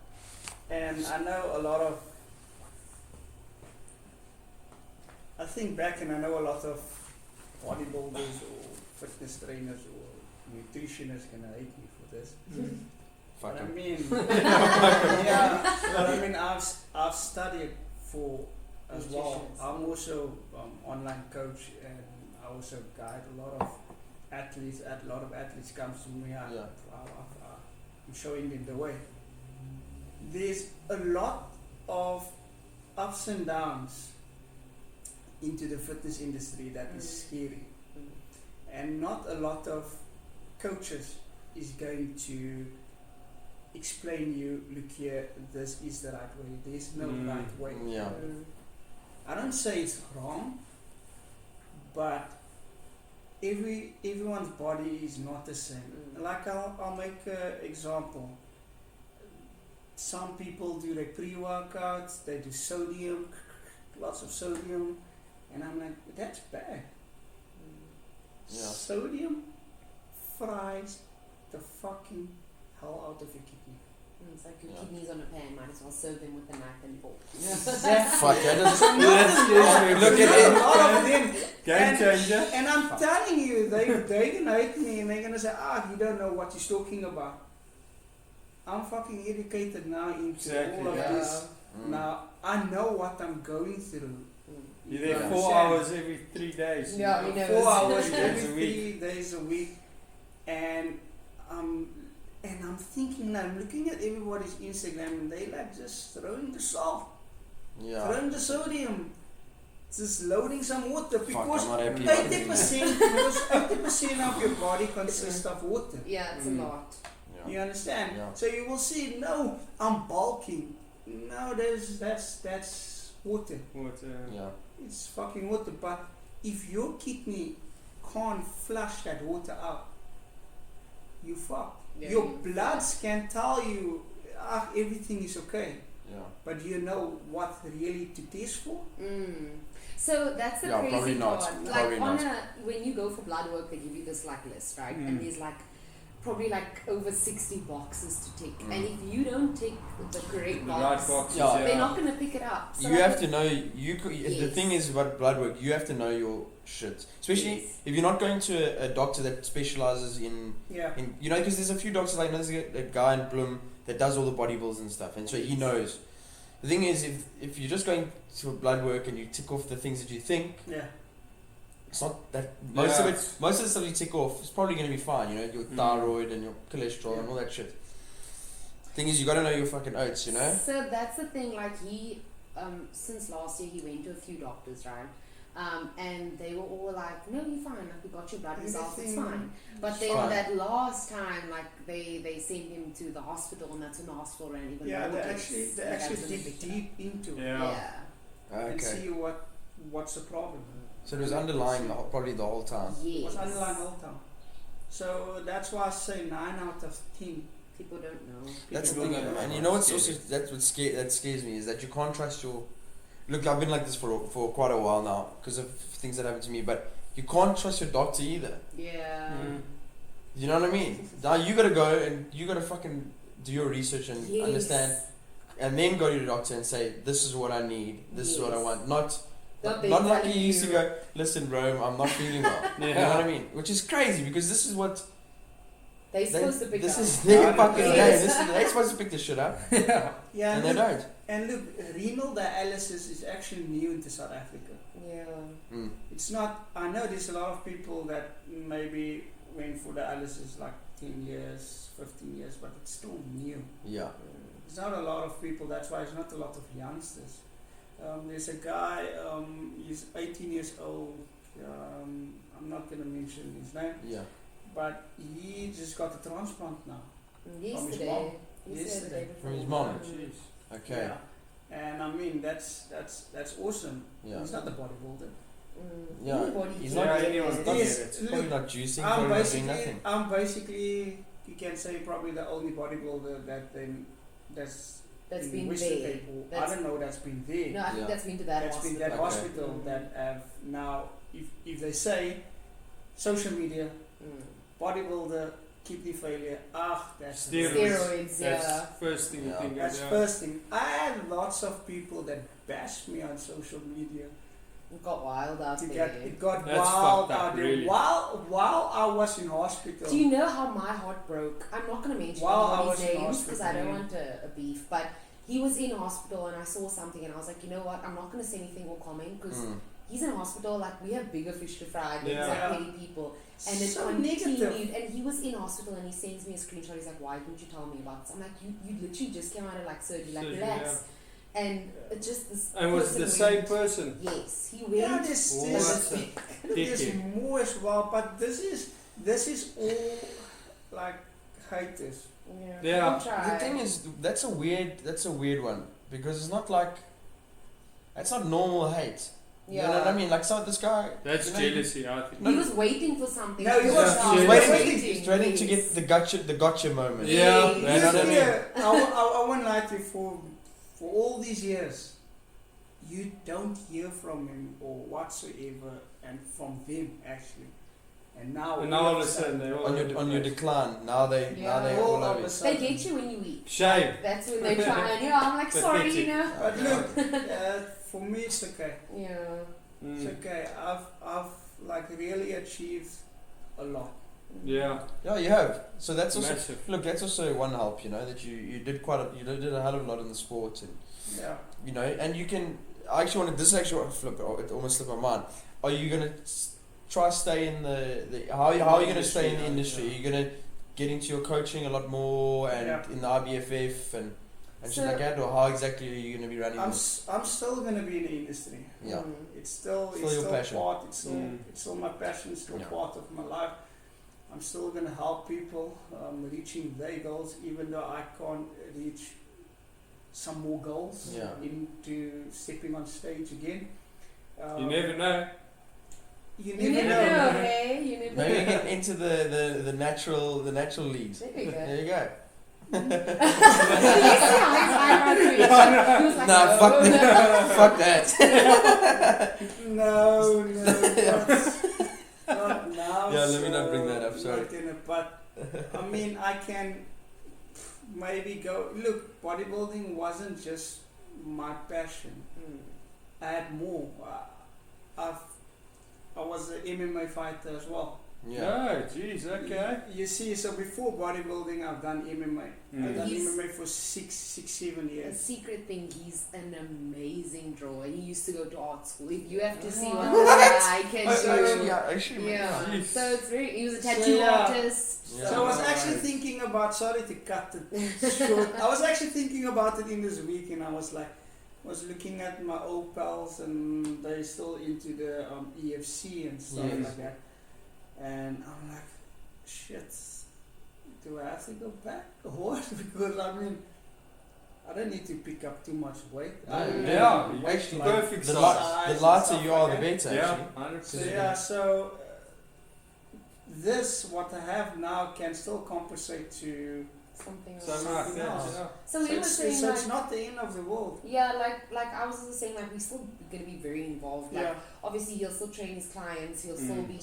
And I know a lot of bodybuilders or fitness trainers or nutritionists gonna hate me for this. But I mean, but I mean, I've studied for as well. I'm also online coach, and I also guide a lot of athletes. A lot of athletes come to me. I'm showing them the way. There's a lot of ups and downs into the fitness industry that is scary. and not a lot of coaches is going to explain you, look here, this is the right way, there's no right way. Yeah. I don't say it's wrong, but everyone's body is not the same. Like I'll make an example. Some people do their pre-workouts, they do sodium, lots of sodium, and I'm like, that's bad. Yeah. Sodium fries the fucking hell out of your kidney. It's like your kidneys on a pan, might as well serve them with a knife and fork. Exactly. Fuck, that is... Look at it. A lot of them. Game changer. And I'm telling you, they're gonna hate me and they're gonna say, you don't know what you're talking about. I'm fucking educated now into all of this. Now, I know what I'm going through. You're there 4 hours every 3 days. Yeah, 4 hours every 3 days a week. And I'm thinking now, I'm looking at everybody's Instagram and they like just throwing the salt, throwing the sodium, just loading some water because 80% of your body consists of water. Yeah, it's a lot. Yeah. You understand? Yeah. So you will see, no, I'm bulking. No, that's water. Yeah. It's fucking water. But if your kidney can't flush that water out, you fuck. Yeah, Your bloods can tell you everything is okay. Yeah. But do you know what really to test for? So that's the crazy probably not. part. Probably Like not. when you go for blood work, they give you this like list, right? And there's like probably like over 60 boxes to tick. And if you don't tick the correct box, they're not going to pick it up. So you have to know, the thing is about blood work, you have to know your shit. Especially if you're not going to a doctor that specializes in you know, because there's a few doctors, like there's a guy in Bloom that does all the body bills and stuff, and so he knows. The thing is, if you're just going to blood work and you tick off the things that you think, it's not that most of the stuff you tick off is probably going to be fine. You know, your thyroid and your cholesterol and all that shit. Thing is, you got to know your fucking oats. You know. So that's the thing. Like he, since last year, he went to a few doctors, right? And they were all like, "No, you're fine. Like we got your blood results. It's fine." But then that last time, like they sent him to the hospital, and that's when the hospital ran even more. They actually dig deep into it. And see what's the problem. So it was underlying probably the whole time. Yes. It was underlying the whole time. So that's why I say 9 out of 10. People don't know. That's the thing, and you know what's also that scares me is that you can't trust your. Look, I've been like this for quite a while now because of things that happened to me, but you can't trust your doctor either. Yeah. You know what I mean? Now you gotta go and you gotta fucking do your research and understand, and then go to the doctor and say, "This is what I need. This is what I want." Not like you used to go, "Listen, bro, I'm not feeling well." You know what I mean? Which is crazy because this is what they're supposed to pick up. This is their fucking game. They're supposed to pick this shit up. Yeah, and they don't. And look, renal dialysis is actually new into South Africa. Yeah. It's not. I know there's a lot of people that maybe went for dialysis like 10 years, 15 years, but it's still new. Yeah. There's not a lot of people. That's why there's not a lot of youngsters. There's a guy. He's 18 years old. I'm not gonna mention his name. Yeah. But he just got a transplant now. Yesterday. From his mom. Okay. Yeah. And I mean that's awesome. Yeah. He's not a bodybuilder. Yeah. He's not probably not juicing. I'm basically you can say probably the only bodybuilder that's been there. I don't know that's been there. No, I think that's been to that hospital. Been that hospital that have now if they say social media, bodybuilder, kidney failure, that's steroids. That's first thing you think. That's first thing. I had lots of people that bashed me on social media. It got wild out there. It got wild out there. Really. While I was in hospital. Do you know how my heart broke? I'm not going to mention anybody's names because I don't want a beef, but he was in hospital and I saw something and I was like, you know what, I'm not going to say anything or comment because he's in hospital, like we have bigger fish to fry, like petty people. And it's so continued, and he was in hospital and he sends me a screenshot, he's like, why didn't you tell me about this? I'm like, you literally just came out of like surgery, like relax. And it's just this. And was it the same person? Yes, he went. Yeah, there's more as well, but this is all like haters. Yeah. The thing is, that's a weird one, because it's not like, it's not normal hate. Yeah. You know what I mean? Like, so this guy. That's jealousy, I think. He was waiting for something. No, he was waiting to get the gotcha moment. Yeah. You know what I mean? I won't lie to you, for all these years, you don't hear from him or whatsoever, and from them actually. And now all of a sudden they're all on your decline. Now they all over it. They get you when you weep. Shame. That's when they try, and I'm like, sorry, you know. But look, for me it's okay. Yeah. It's okay. I've like really achieved a lot. Yeah. Yeah, you have. So that's also massive. Look. That's also one help. You know, that you did did a hell of a lot in the sport, and Yeah. you know, and you can. I actually want to flip it. It almost slipped my mind. Are you gonna try stay in the how are you gonna stay in the industry? Are you gonna get into your coaching a lot more and in the IBFF and shit like that, or how exactly are you gonna be running this? I'm still gonna be in the industry. Yeah. It's still your passion. part. It's still my passion. It's still part of my life. I'm still gonna help people reaching their goals, even though I can't reach some more goals into stepping on stage again. You never know. You You never never know. know, hey? You never Maybe know. get into the natural leagues. There you go. There you go. Nah, Fuck that. No, not now. Yeah, let me not bring that up, sorry. But I mean, I can maybe go. Look, bodybuilding wasn't just my passion. I had more. I was an MMA fighter as well. Yeah. Oh, jeez, okay. You see, so before bodybuilding, I've done MMA. I've done MMA for 7 The years. secret thing, he's an amazing drawer. He used to go to art school. You have to see what this guy can do. Actually, Yeah. So it's he was a tattoo So, artist. Yeah. So I was actually thinking about, sorry to cut it short, I was actually thinking about it in this week, and I was looking at my old pals, and they're still into the EFC and stuff like that. And I'm like, shit, do I have to go back or what? Because I mean, I don't need to pick up too much weight. Actually, perfect the size. lighter you are, the better. Yeah, Actually. 100%. So this, what I have now, can still compensate to Something else. Something else. Yeah. So we were saying so like, it's not the end of the world. yeah, like I was just saying, like we're still gonna be very involved. Like obviously he'll still train his clients, he'll still be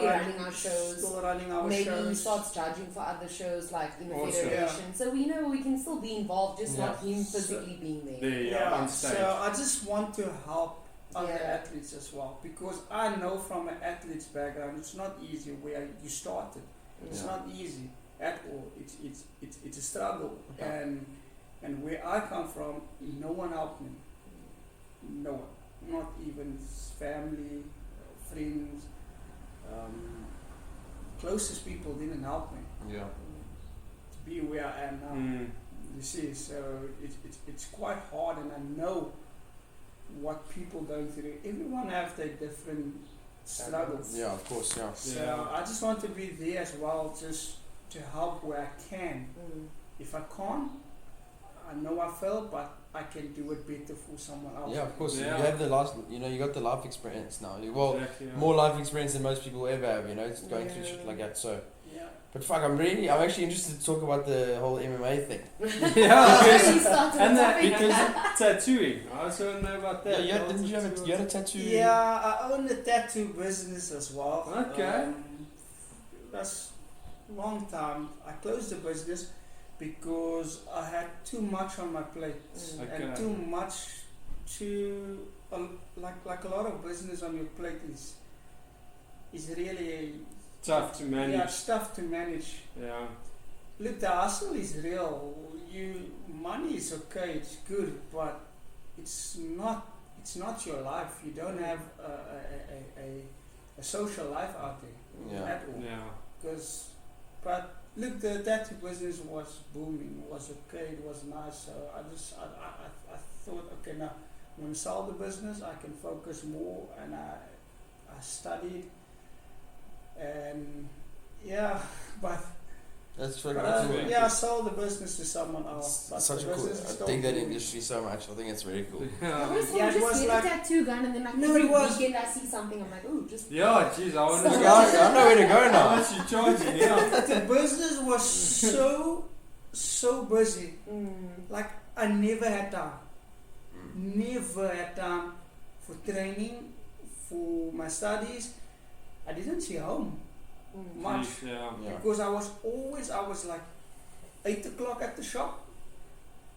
running our shows. Still running our Maybe shows. he starts judging for other shows like in the Awesome. federation. So we know we can still be involved, just not him physically being there. On stage. So I just want to help other Yeah. athletes as well, because I know from an athlete's background, it's not easy where you started. It's not easy at all. It's a struggle, and where I come from, no one helped me. No one, not even family, friends, closest people didn't help me. Yeah. To be where I am now. You see, so it's quite hard, and I know what people going through. Everyone has their different struggles. Yeah, of course, yeah. So I just want to be there as well, just to help where I can. If I can't, I know I failed, but I can do it better for someone else. Yeah, of course. Yeah. You have you got the life experience now. Well, Exactly, yeah. more life experience than most people ever have. You know, it's going through shit like that. So. Yeah. But fuck, I'm actually interested to talk about the whole MMA thing. And that because tattooing. I also want to know about that. Yeah, didn't you have you had a tattoo? Yeah, I own a tattoo business as well. Okay. That's a long time. I closed the business because I had too much on my plate and too much like a lot of business on your plate is really tough to manage. Yeah, it's tough to manage. Yeah. Look, the hustle is real. Money is okay, it's good, but it's not your life. You don't have a social life out there at all. Yeah. But look, the tattoo business was booming. It was okay. It was nice. So I thought, okay, now when I sold the business, I can focus more, and I studied, and but That's but fucking I sold the business to someone else. But such a the cool. business is I still dig that going. industry so much. I think it's very cool. I always Yeah, it just was get like- a tattoo gun and then like No, every it was- weekend I see something, I'm like, ooh, just Yeah, jeez, I want So- to Look, I know where to go How now. much you charging? Yeah. The business was so busy. Like I never had time. Never had time for training, for my studies. I didn't see home much Jeez, yeah. Yeah. because I was like 8 o'clock at the shop,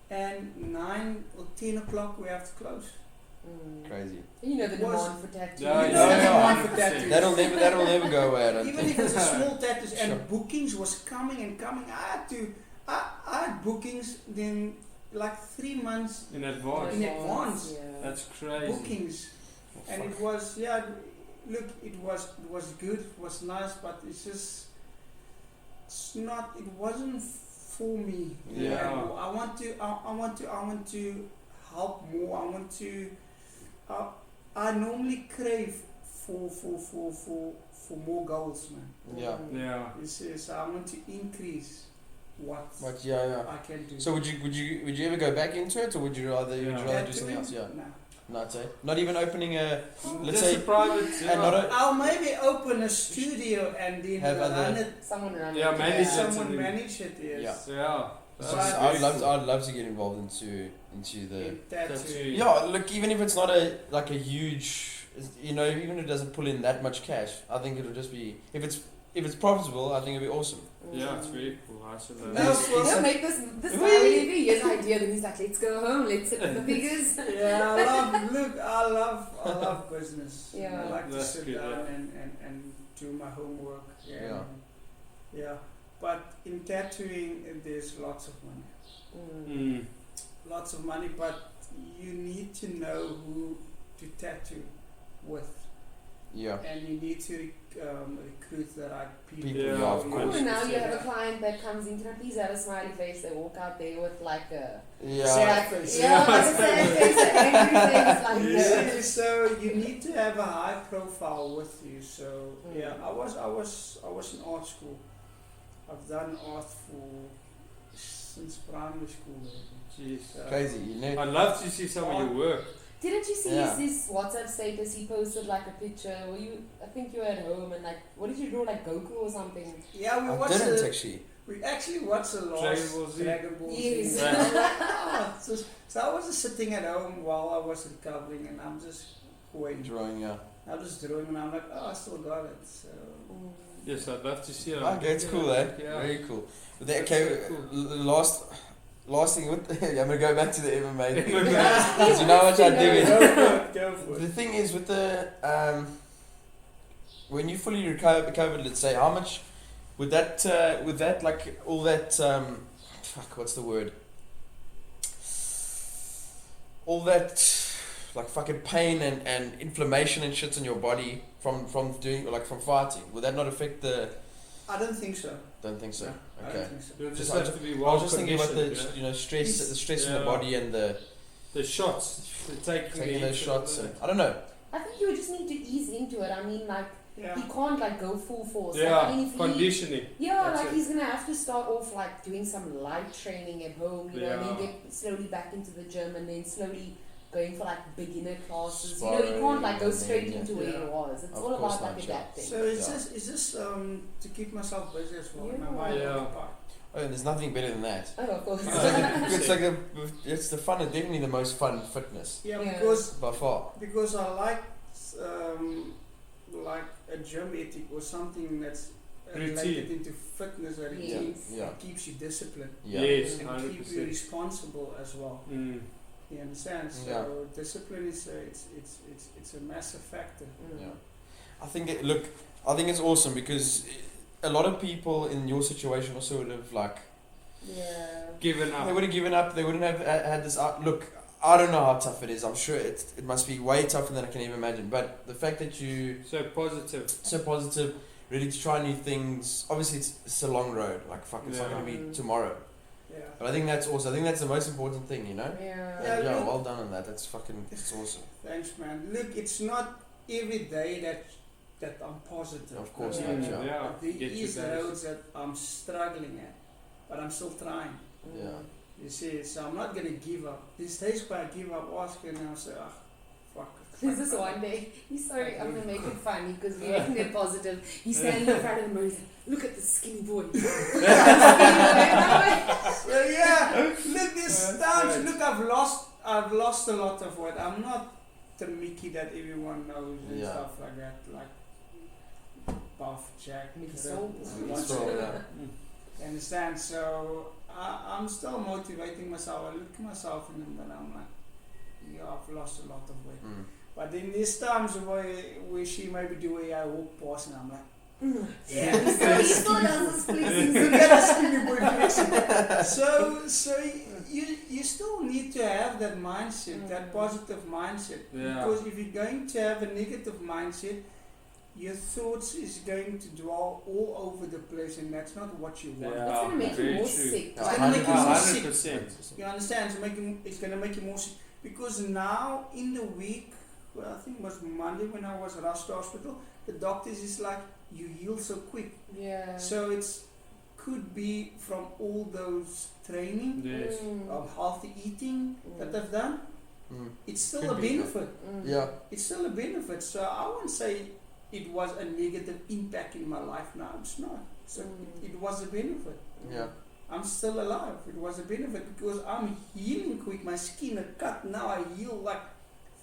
and 9 or 10 o'clock we have to close. Crazy. You know the Was- demand for tattoos. Yeah, You know the demand for 100%. tattoos. That'll never go away. I don't Even think. if it's a small tattoos and Sure. bookings was coming and coming, I had bookings then like 3 months In advance. In advance. Yeah. That's crazy. bookings, and it was look, it was good, it was nice, but it's just it wasn't for me. Yeah. And I want to help more. I want to I normally crave for more goals, man. Yeah. Yeah. You see, so I want to increase what But yeah. I can do. So would you ever go back into it, or would you rather do Tattooing? something else? Yeah. No. Not not even opening a let's Just say a private. and not a I'll maybe open a studio and then Have run other- it. Someone around Yeah, it. manage Yeah. it. Someone manage it. Yes. Yeah. It's But- just- I'd love to get involved into the Tattoo. yeah. Look, even if it's not a huge, even if it doesn't pull in that much cash, I think it'll just be if it's profitable. I think it'll be awesome. Yeah, it's very cool. I should love No, it. for He'll make this guy really every year's idea, then he's like, let's go home, let's sit with the figures. Yeah, I love business. Yeah. I like to That's sit good, down and do my homework. Yeah. Yeah. But in tattooing, there's lots of money. Mm. Lots of money, but you need to know who to tattoo with. Yeah. And you need to recruit the right people. People, yeah, of Oh, course. now you have a client that comes in, can I please have a smiley face? They walk out there with like a Yeah. Sad face. like a sad face, an angry face, like You see, so you need to have a high profile with you. So yeah, I was in art school. I've done art since primary school. Jeez. Crazy, I'd love to see some of your work. Didn't you see Yeah. his WhatsApp status? He posted like a picture where I think you were at home and like, what did you draw, like Goku or something? Yeah, I didn't actually. we actually watched the Dragon last Ball Z. Dragon Ball Z. Yes. And I'm like, so I was just sitting at home while I was recovering, and I'm just waiting. Drawing, yeah. I'm just drawing, and I'm like, I still got it. So Yes, I'd love to see it. Okay, it's cool, eh? Yeah. Very cool. But That's okay, so cool. last thing with I'm gonna go back to the MMA thing. MMA. Because you know how much I dig it. go for The it. thing is with the when you fully recovered, let's say, how much would that like all that what's the word? All that like fucking pain and inflammation and shit in your body from doing like from fighting, would that not affect the? I don't think so. Don't think so. No, I Okay. don't think so. You'll just I have to be I well was just thinking about the conditioned, stress, the stress in the Yeah. body and the the shots, taking those shots. And, I don't know. I think you would just need to ease into it. I mean, like, Yeah. he can't like go full force. Yeah, Like, I mean, if conditioning. That's like it. he's gonna have to start off like doing some light training at home, and then Yeah. get slowly back into the gym, and then slowly going for like beginner classes. You Sparring can't like go and straight then, into where yeah. it was. It's Of all course about like not, yeah. adapting. So it's Yeah. just to keep myself busy as well. Yeah. My mind Yeah. occupied. Oh, and there's nothing better than that. Oh, of course. It's the fun, definitely the most fun fitness Yeah, Yeah. by far. because I like a gym ethic or something that's related into fitness or routine. Yes. Yeah. It keeps you disciplined Yeah. Yes, and keep you 100%. responsible as well. Mm. You understand? So Yeah. discipline is it's a massive factor. Yeah. I think it's awesome because a lot of people in your situation also would have like Yeah. Given up. they would have given up. They wouldn't have had this. Look, I don't know how tough it is. I'm sure it must be way tougher than I can even imagine. But the fact that you So positive. so positive, ready to try new things. Obviously, it's a long road. Like fuck, it's not Yeah. gonna be tomorrow. Yeah. But I think that's awesome. I think that's the most important thing, you know? Yeah. Yeah, well done on that. That's fucking, it's awesome. Thanks, man. Look, it's not every day that I'm positive. Of course Yeah. not, yeah. Yeah. There Get is your best. roads that I'm struggling at, but I'm still trying. Yeah. You see, so I'm not gonna give up. These days where I give up asking and I say, fuck. There's this one day, he's sorry, I'm gonna make it funny because we're making it positive. He's standing in front of the mirror, he's like, look at the skinny boy. So yeah, look, this times, look, I've lost a lot of weight. I'm not the Mickey that everyone knows and Yeah. stuff like that, like Buff, Jack, Mickey Rip, Swole. whatsoever. You understand? So I'm still motivating myself. I look at myself and then I'm like, yeah, I've lost a lot of weight. Mm. But then there's times where she maybe do a walk past and I'm like, yeah, He still does this, please. look at the skinny boy flexing. So you still need to have that mindset, that positive mindset. Yeah. Because if you're going to have a negative mindset, your thoughts is going to dwell all over the place, and that's not what you want. Yeah. It's gonna make you Very more true. sick. It's gonna make you more sick. 100%. You understand? It's gonna make you more sick. Because now in the week, well, I think it was Monday when I was rushed to hospital, the doctors is like, you heal so quick. Yeah. So it's could be from all those training, Yes. healthy eating that I've done. Mm. It's still Could a be, benefit. Yeah. It's still a benefit. So I won't say it was a negative impact in my life now. It's not. So it was a benefit. Yeah. I'm still alive. It was a benefit because I'm healing quick. My skin a cut now. I heal like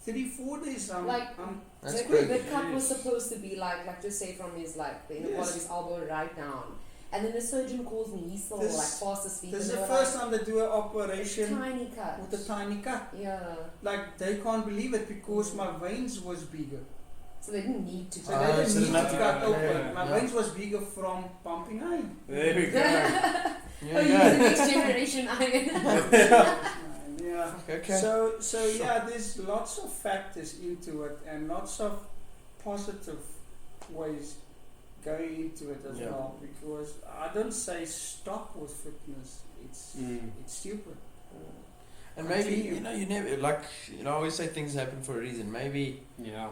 3-4 days. That's The great. cut was supposed to be like just say from his like the inner part of his elbow right down, and then the surgeon calls me. He's still like fast asleep. This is and the they were first time they do an operation tiny cut. with a tiny cut. Yeah. Like they can't believe it because my veins was bigger. So they didn't need to. So they didn't so need to nothing- cut open. yeah, My yeah. veins was bigger from pumping iron. There we go. Yeah, Oh, yeah. you're the next generation iron. Yeah. Okay. So yeah, there's lots of factors into it and lots of positive ways going into it as Yeah. well. Because I don't say stop with fitness. It's stupid. And maybe, Continue. you never, like, I always say things happen for a reason. Maybe, Yeah.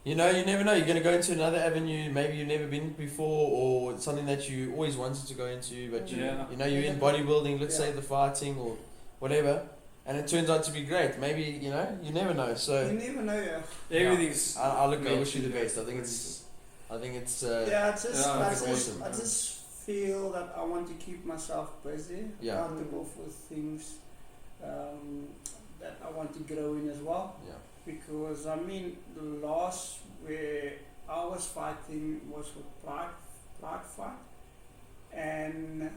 you never know. You're going to go into another avenue maybe you've never been before, or it's something that you always wanted to go into, but Yeah. you're in bodybuilding, let's say Yeah. the fighting or whatever, and it turns out to be great. Maybe, you never know. So You never know. Yeah. Everything's. I wish you the mentioned. best. I think it's Yeah. awesome, I just feel that I want to keep myself busy, Yeah. accountable for things that I want to grow in as well. yeah. Because I mean, the last where I was fighting was for Pride fight, and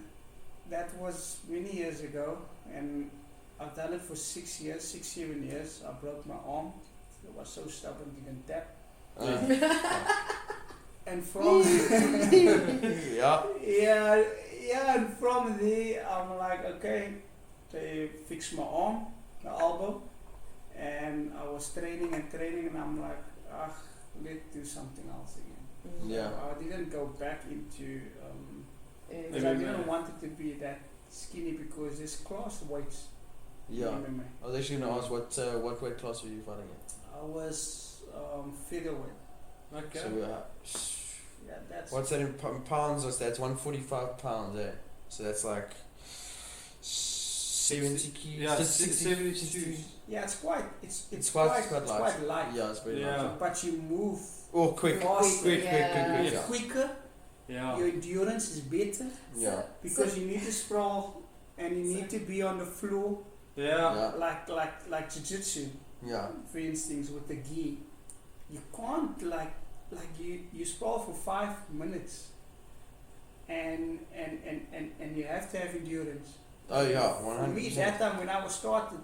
that was many years ago, and I've done it for 6 years, 6-7 years. I broke my arm. I was so stubborn, didn't tap. And from Yeah. and from there I'm like, okay, they fixed my arm, my elbow, and I was training and I'm like, let's do something else again. Yeah. So I didn't go back into because MMA. I didn't want it to be that skinny because there's class weights in Yeah. MMA. I was actually going to ask what weight class were you fighting in? I was featherweight. Okay. So, Yeah, that's what's that in pounds? What's that? It's 145 pounds, eh? So that's like 70 kilos. Yeah, 60, 72. yeah, it's quite quite light. Yeah, it's very Yeah. light. But you move Oh, quick. faster, Quick. you're Yeah. quicker, Yeah. your endurance is better Yeah. because you need to sprawl and you need to be on the floor Yeah. Yeah. like jiu-jitsu, Yeah. for instance, with the gi. You can't like you sprawl for 5 minutes and you have to have endurance. Oh, yeah. For me, 100%. that time when I was started,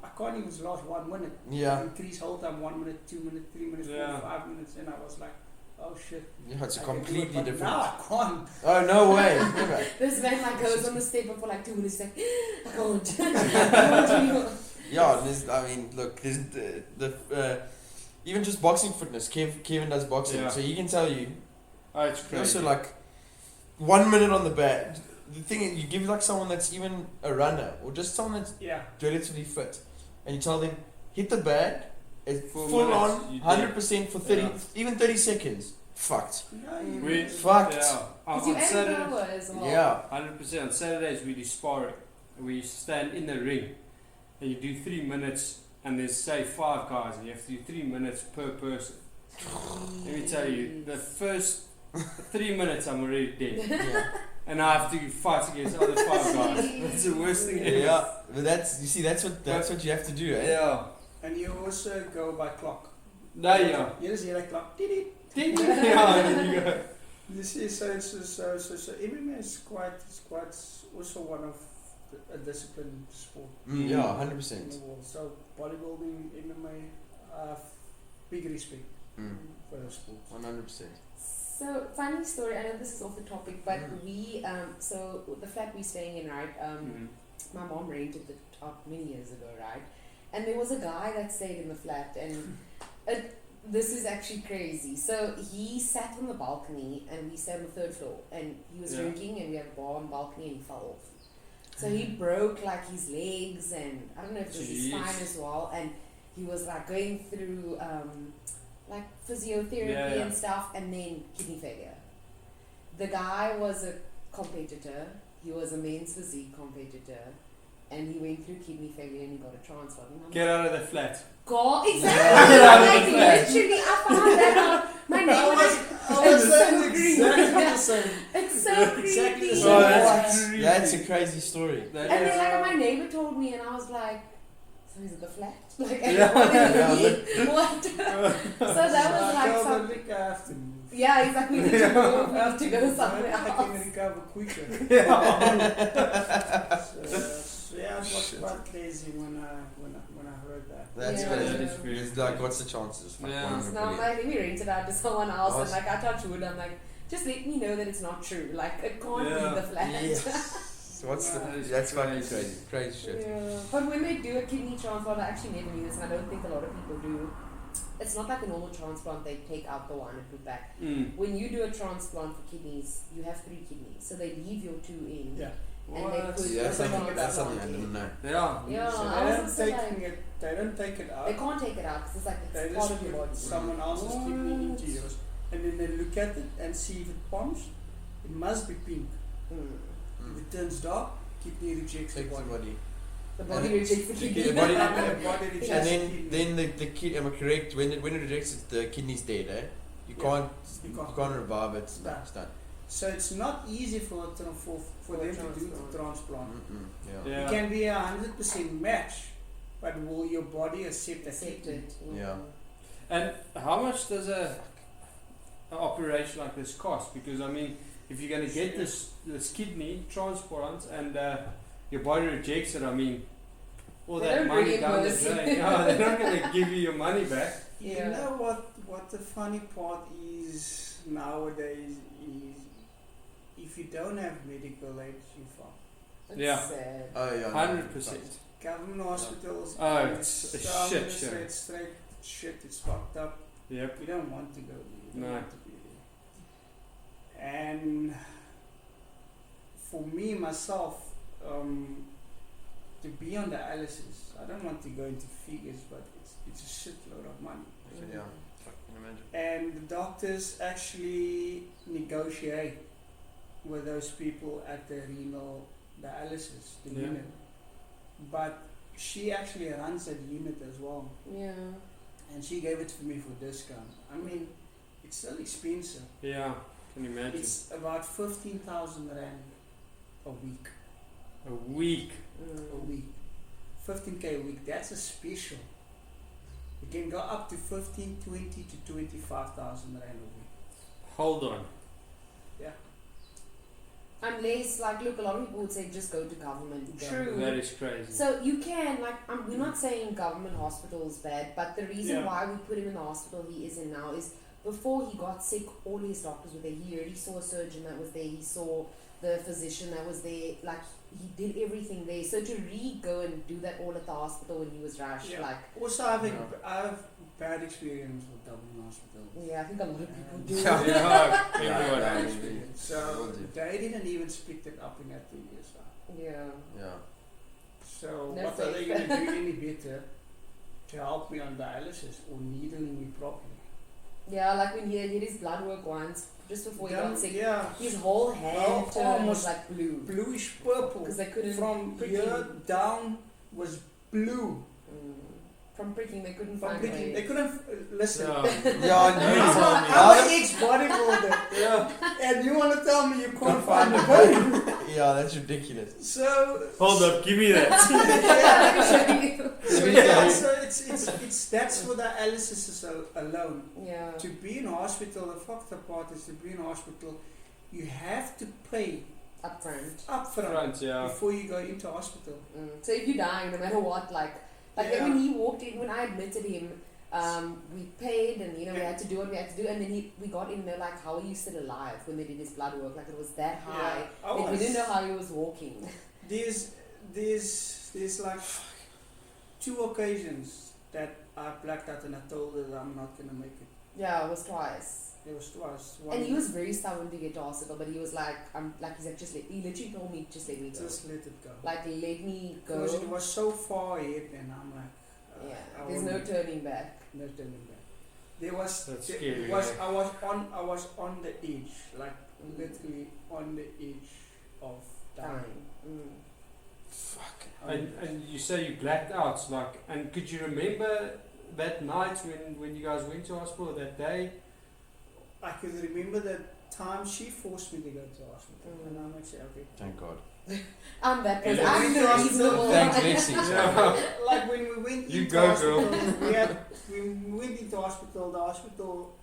I can't even last 1 minute. Yeah. Increase whole time 1 minute, 2 minutes, 3 minutes, Yeah. 4, 5 minutes, and I was like, oh shit. Yeah, it's a I can do it, completely but different. Now I can't. Oh, no way. Never. This man like goes on the step for like 2 minutes, like I can't. I can't. Yeah, look, there's even just boxing fitness. Kevin does boxing, Yeah. so he can tell you. Oh, it's crazy. Also, like 1 minute on the bat, the thing is, you give like someone that's even a runner or just someone that's relatively fit, and you tell them hit the bag, it's full on 100% for 30, even 30 seconds. Fucked. Fucked. Yeah. On Saturdays, yeah. 100%. On Saturdays we do sparring. We stand in the ring, and you do 3 minutes, and there's say 5 guys, and you have to do 3 minutes per person. Let me tell you, the first 3 minutes I'm already dead. Yeah. And I have to fight against other 5 guys. That's the worst thing ever. Yeah, but that's what you have to do, eh? Yeah. And you also go by clock. Yeah. You just hear like clock. Ding. Yeah, there you go. You see, so MMA is quite also one of a disciplined sport. Yeah, 100%. So bodybuilding, MMA, big respect for those sports. 100%. So funny story. I know this is off the topic, but we so the flat we're staying in, right? My mom rented it out many years ago, right? And there was a guy that stayed in the flat, and this is actually crazy. So he sat on the balcony, and we stayed on the 3rd floor, and he was drinking, and we had a bar on the balcony, and he fell off. So he broke like his legs, and I don't know if it was his spine as well, and he was like going through like physiotherapy and stuff, and then kidney failure. The guy was a competitor. He was a men's physique competitor, and he went through kidney failure, and he got a transplant. Get out of the flat. God, exactly. Like literally, I found that out. My neighbor was saying exactly the same. It's so creepy. Exactly the same. Oh, that's creepy. That's a crazy story. And then like my neighbor told me, and I was like, so is it the flat? Like, what? So that was like something. Yeah, exactly. We need to go. We need to go somewhere else. I can recover quicker. So yeah, it was quite crazy when I heard that. That's crazy. It's like, what's the chances? So now I'm like, let me rent it out to someone else, and like I touch wood, I'm like, just let me know that it's not true. Like it can't be the flat. So that's fucking crazy shit. Yeah. But when they do a kidney transplant, I actually never knew this, and I don't think a lot of people do. It's not like a normal transplant, they take out the one and put back. When you do a transplant for kidneys, you have 3 kidneys. So they leave your 2 in. Yeah. And they put that's something I didn't know. Yeah, so they don't take it out. They can't take it out because it's like it's part of your body. Someone else's kidney into yours. And then they look at it and see if it pumps. It must be pink. If it turns dark, kidney rejects the body. The body rejects the kidney. The body rejects and then the kidney, am I correct? When it rejects it, the kidney's dead, eh? You can't revive it. It's done. So it's not easy for them to do the transplant. Yeah. It can be 100% match, but will your body accept it? Yeah. And how much does an operation like this cost? Because I mean, if you're going to get this kidney transplant and your body rejects it, I mean, all that money down the drain. No, they're not going to give you your money back. You know what the funny part is nowadays is if you don't have medical aid, you're fucked. That's sad. Oh yeah, 100%. Government hospitals. It's a shit show. Straight shit. It's fucked up. Yep. We don't want to go there. No. Want to be there. And for me myself, to be on dialysis, I don't want to go into figures, but it's a shitload of money. Yeah, I can imagine. And the doctors actually negotiate with those people at the renal dialysis, the unit. But she actually runs that unit as well. Yeah. And she gave it to me for discount. I mean, it's still expensive. Yeah, can you imagine? It's about 15,000 rand a week. A week? A week. 15k a week. That's a special. It can go up to 15, 20 to 25,000 rand a week. Hold on. Yeah. Unless, like, look, a lot of people would say just go to government. True. That is crazy. So you can, like, we're not saying government hospital is bad, but the reason why we put him in the hospital he is in now is before he got sick, all his doctors were there. He already saw a surgeon that was there. He saw the physician that was there. Like, he did everything there. So to go and do that all at the hospital when he was rushed, like... Also, I've bad experience with Dublin Hospital. Yeah, I think a lot of people do. Everyone Bad has. experience. So they didn't even split it up in that 2 years. Yeah. So No what are they faith. going to do any better to help me on dialysis or needling me properly? Yeah, like when he did his blood work once, just before he got sick, Yeah. his whole hand arm was was like blue. Bluish purple. Because they couldn't From prick here him. down was blue. From pricking, they couldn't From find pricking. They way. couldn't listen. Yeah, I knew. I'm an ex-bodybuilder. Yeah. And you want to tell me you can't find a vein? Yeah, that's ridiculous. So Hold up, give me that. so it's that's for dialysis alone. Yeah. To be in hospital, the fucked up part is to be in hospital, you have to pay Up front. upfront Yeah. before you go into hospital. So if you die, no matter what, like Yeah. when he walked in, when I admitted him, we paid and we had to do what we had to do, and then we got in there like, how are you still alive when they did his blood work? Like it was that high. Yeah, Like, we didn't know how he was walking. There's like 2 occasions that I blacked out and I told her that I'm not gonna make it. Yeah, it was twice. There was twice. And he was very stubborn to get to hospital, but he was like, he's like, he literally told me, just let me go. Just let it go. Like, let me go. Because it was so far ahead, and I'm like, There's no turning back. No turning back. There was, That's there scary, was yeah. I was on the edge, like literally on the edge of dying. Fuck. And you say you blacked out, like, and could you remember that night when you guys went to hospital that day? I could remember the time she forced me to go to hospital, and I'm like, okay. Thank God. I'm that person. Yeah. I'm the reasonable Thanks, one. Lexi. Like when we went You into go, hospital, girl. we went into hospital. The hospital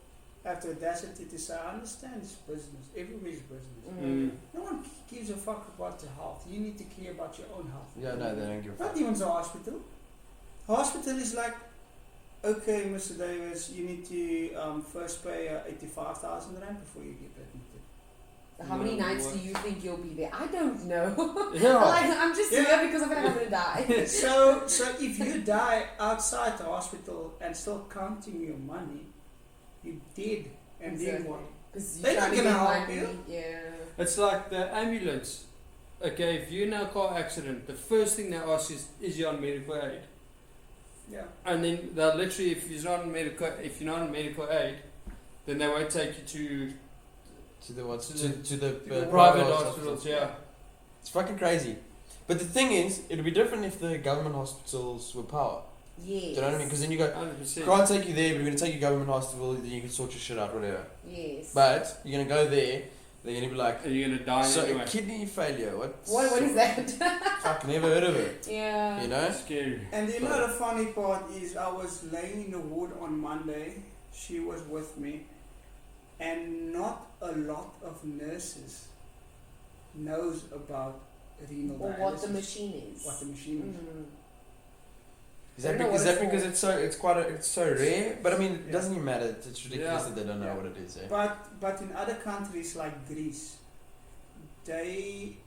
had the audacity to say, I understand it's business. Everybody's business. No one gives a fuck about your health. You need to care about your own health. Yeah, no, they don't give a Not fuck. even the hospital. Hospital is like, okay, Mr. Davis, you need to first pay 85,000 rand before you get admitted. How many nights do you think you'll be there? I don't know. Yeah. Like, I'm just here because I feel like I'm going to die. So if you die outside the hospital and still counting your money, you dead. And then what? Because They're not trying to gonna get help money. you. Yeah. It's like the ambulance. Okay, if you're in a car accident, the first thing they ask is you on medical aid? Yeah. And then they'll literally, if you're not on medical aid, then they won't take you to the private hospitals. Yeah. It's fucking crazy. But the thing is, it would be different if the government hospitals were power. Yes. Do you know what I mean? Because then you go, 100%. can't take you there, but we're going to take you government hospital, then you can sort your shit out, whatever. Yes. But you're going to go there, they're going to be like, And you're gonna die so anyway. kidney failure, what is that? Fuck, never heard of it. Yeah. You know? That's scary. And you know the funny part is I was laying in the ward on Monday, she was with me, and not a lot of nurses knows about renal Or dialysis. what the machine is. What the machine is. Is that I don't know because, what it's it's so rare? But I mean, it doesn't even matter. It's ridiculous Yeah. that they don't know Yeah. what it is. Eh? But in other countries like Greece, they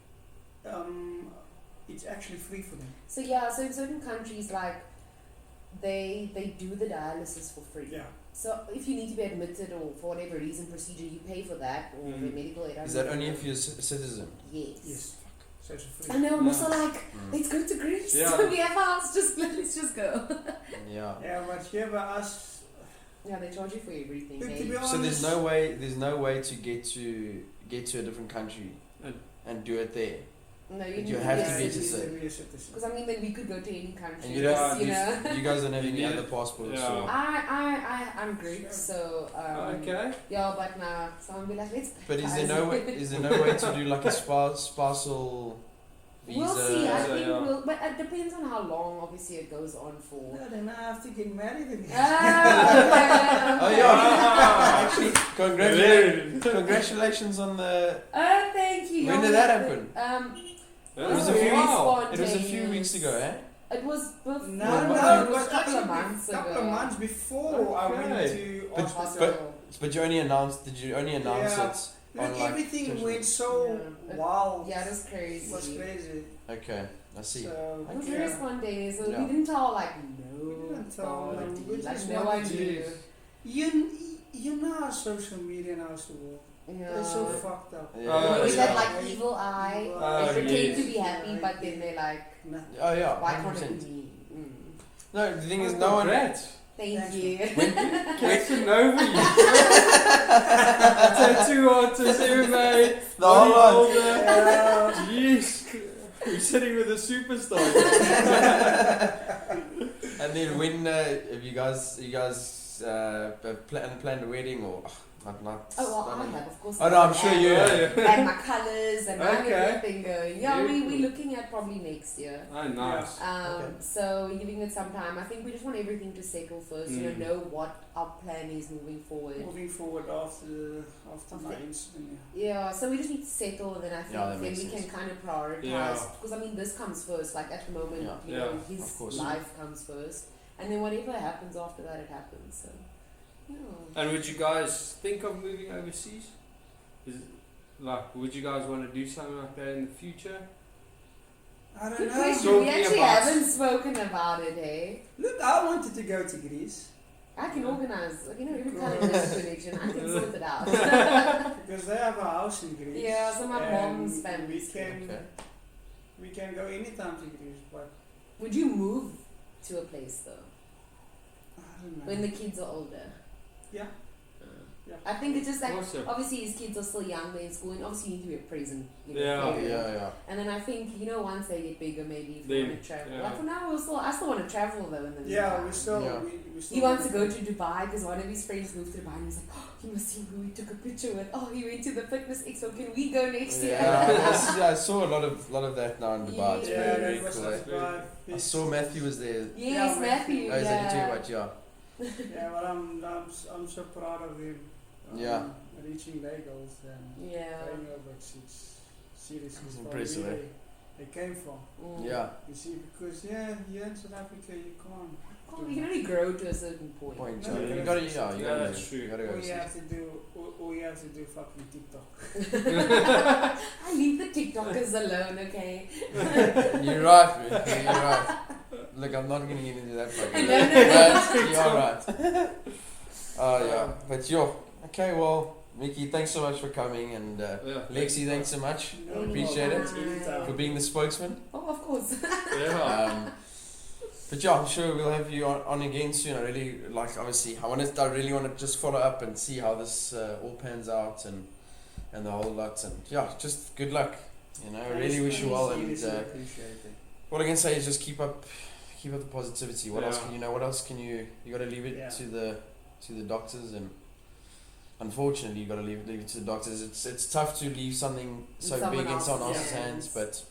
it's actually free for them. So yeah, so in certain countries like they do the dialysis for free. Yeah. So if you need to be admitted or for whatever reason procedure, you pay for that or the medical aid. Is that only if you're a citizen? Yes. Yes. So it's free. I know. I'm also Yeah. like, let's go to Greece. Yeah. We have a house. Let's just go. Yeah. Yeah, but here by us, Yeah, they charge you for everything. to eh? be honest, So there's no way to get to a different country and do it there. No, you But need you to have be to a be a citizen. citizen. be a citizen. Because I mean, then we could go to any country. And you don't. you know. You guys don't have You any need other it. passports. Yeah. So. I'm Greek, so Okay. yeah, but now someone be like, let's. But is there no way to do like a spousal visa? We'll see. I So, think yeah. we'll, but it depends on how long. Obviously, it goes on for. No, then I have to get married again. Oh yeah. Actually, congratulations on the. Oh, thank you. When did that happen? It was a very few- spontaneous. It was a few weeks ago, eh? It was before. No, it was a couple of actually months ago. couple of months before I went Okay. to But- hospital. But you only announced. Did you only announce Yeah. it on everything social went so wild. Yeah, it was crazy. It was crazy. Okay, I see. So, it was very spontaneous. So Yeah. we didn't tell like We didn't tell them. nobody. We Like just no wanted one to- knew. You know how social media now is to work. Yeah. They're so fucked up. Yeah. With yeah. that like evil eye. Oh, They pretend yes. to be happy, but then they're like, Oh yeah, why can't 100%. it be me? No, the thing is, no one. Congrats. Thank you. Casanova, you. Tattoo artist, MMA, The whole lot. bodybuilder. Jeez. We're sitting with a superstar. And then when have you guys planned a wedding or not? Oh well, I have, of course. Oh no, I'm sure you. And my colours and Okay. everything going. Yeah, Beautiful. we're looking at probably next year. Oh, nice. Okay. So we're giving it some time. I think we just want everything to settle first. Know what our plan is moving forward. Moving forward after my incident. Yeah, so we just need to settle, and then I think that then makes we can sense. kind of prioritize. Yeah. Because I mean, this comes first. Like at the moment, Yeah. you know, Yeah, his of course. life comes first, and then whatever happens after that, it happens. So, yeah. And would you guys think of moving overseas? Would you guys want to do something like that in the future? I don't Good know. question. Talking We actually about- haven't spoken about it, hey? Look, I wanted to go to Greece I can organize, like, every kind of connection. I can sort it out. because they have a house in Greece. Yeah, so my and mom's family. We can go anytime to Greece, but Would you move to a place though I don't know. when the kids are older? Yeah. Yeah. I think it's just like Awesome. obviously his kids are still young, they're in school, and obviously you need to be present. Yeah. Yeah. And then I think once they get bigger, maybe if Then, you want to travel. yeah. Like for now, I still want to travel though. In the Yeah, meantime. we still. Yeah. We still He wants to go to Dubai because one of his friends moved to Dubai and he was like, oh, you must see who we took a picture with. Oh, he went to the fitness expo. Can we go next year? Yeah, I saw a lot of that now in Dubai. It's Yeah, very, that very was cool. like I five. saw Matthew was there. Yes, Yeah, Matthew. Oh, is that you too? But yeah. Yeah, but I'm so proud of him. Yeah. Reaching their goals and Yeah. going overseas. Seriously, It's from impressive, where eh? they came from. Yeah. You see, because here in South Africa you can't. Oh, you can only grow to a certain point. Point. No, You you gotta, gotta- you Yeah, gotta, that's true. you gotta go. All you see. have to do fucking TikTok. I leave the TikTokers alone, okay? You're right, man. You're right. Look, I'm not gonna get into that fucking. No, no, But you're right. Oh yeah, but yo, okay, well, Mickey, thanks so much for coming, and Lexi, thanks so much No Appreciate it. problem, anytime. for being the spokesman. Oh, of course. Yeah. But yeah, I'm sure we'll have you on again soon. I really obviously, I really want to just follow up and see how this all pans out and the whole lot. And yeah, just good luck. I really wish you well. And Seriously appreciate it. what I can say is just keep up the positivity. What else Yeah. can what else can you got to leave it Yeah. to the doctors, and unfortunately you got to leave it to the doctors. It's tough to leave something so someone big in someone else's else's hands, but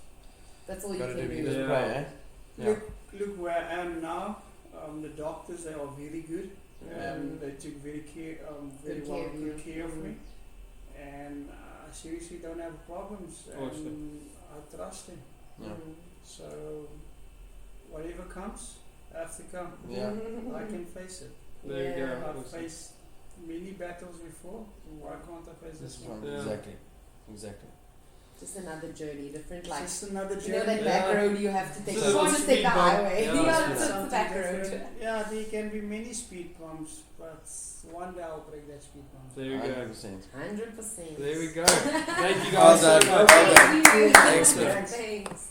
That's all you got to can do do. is Yeah. pray, eh? Yeah. Look where I am now. The doctors, they are very good, and they took very Good care of you. me, and I seriously don't have problems, and Awesome. I trust them. Yeah. So whatever comes, I have to come. Yeah. I can face it. There you go. I've Awesome. faced many battles before. Why can't I face This this one, one? Yeah. exactly. Just another journey, different It's like. just another You journey. know that back road you have to take. So You want it's to take the speed bump. highway. Yeah, Yeah, it's it's the Something back different. road. Yeah, there can be many speed bumps, but one day I'll break that speed bump. There you go. 100%. 100%. There we go. Thank you Well guys so done. much. Well done. Thank you. Thanks, man. Thanks.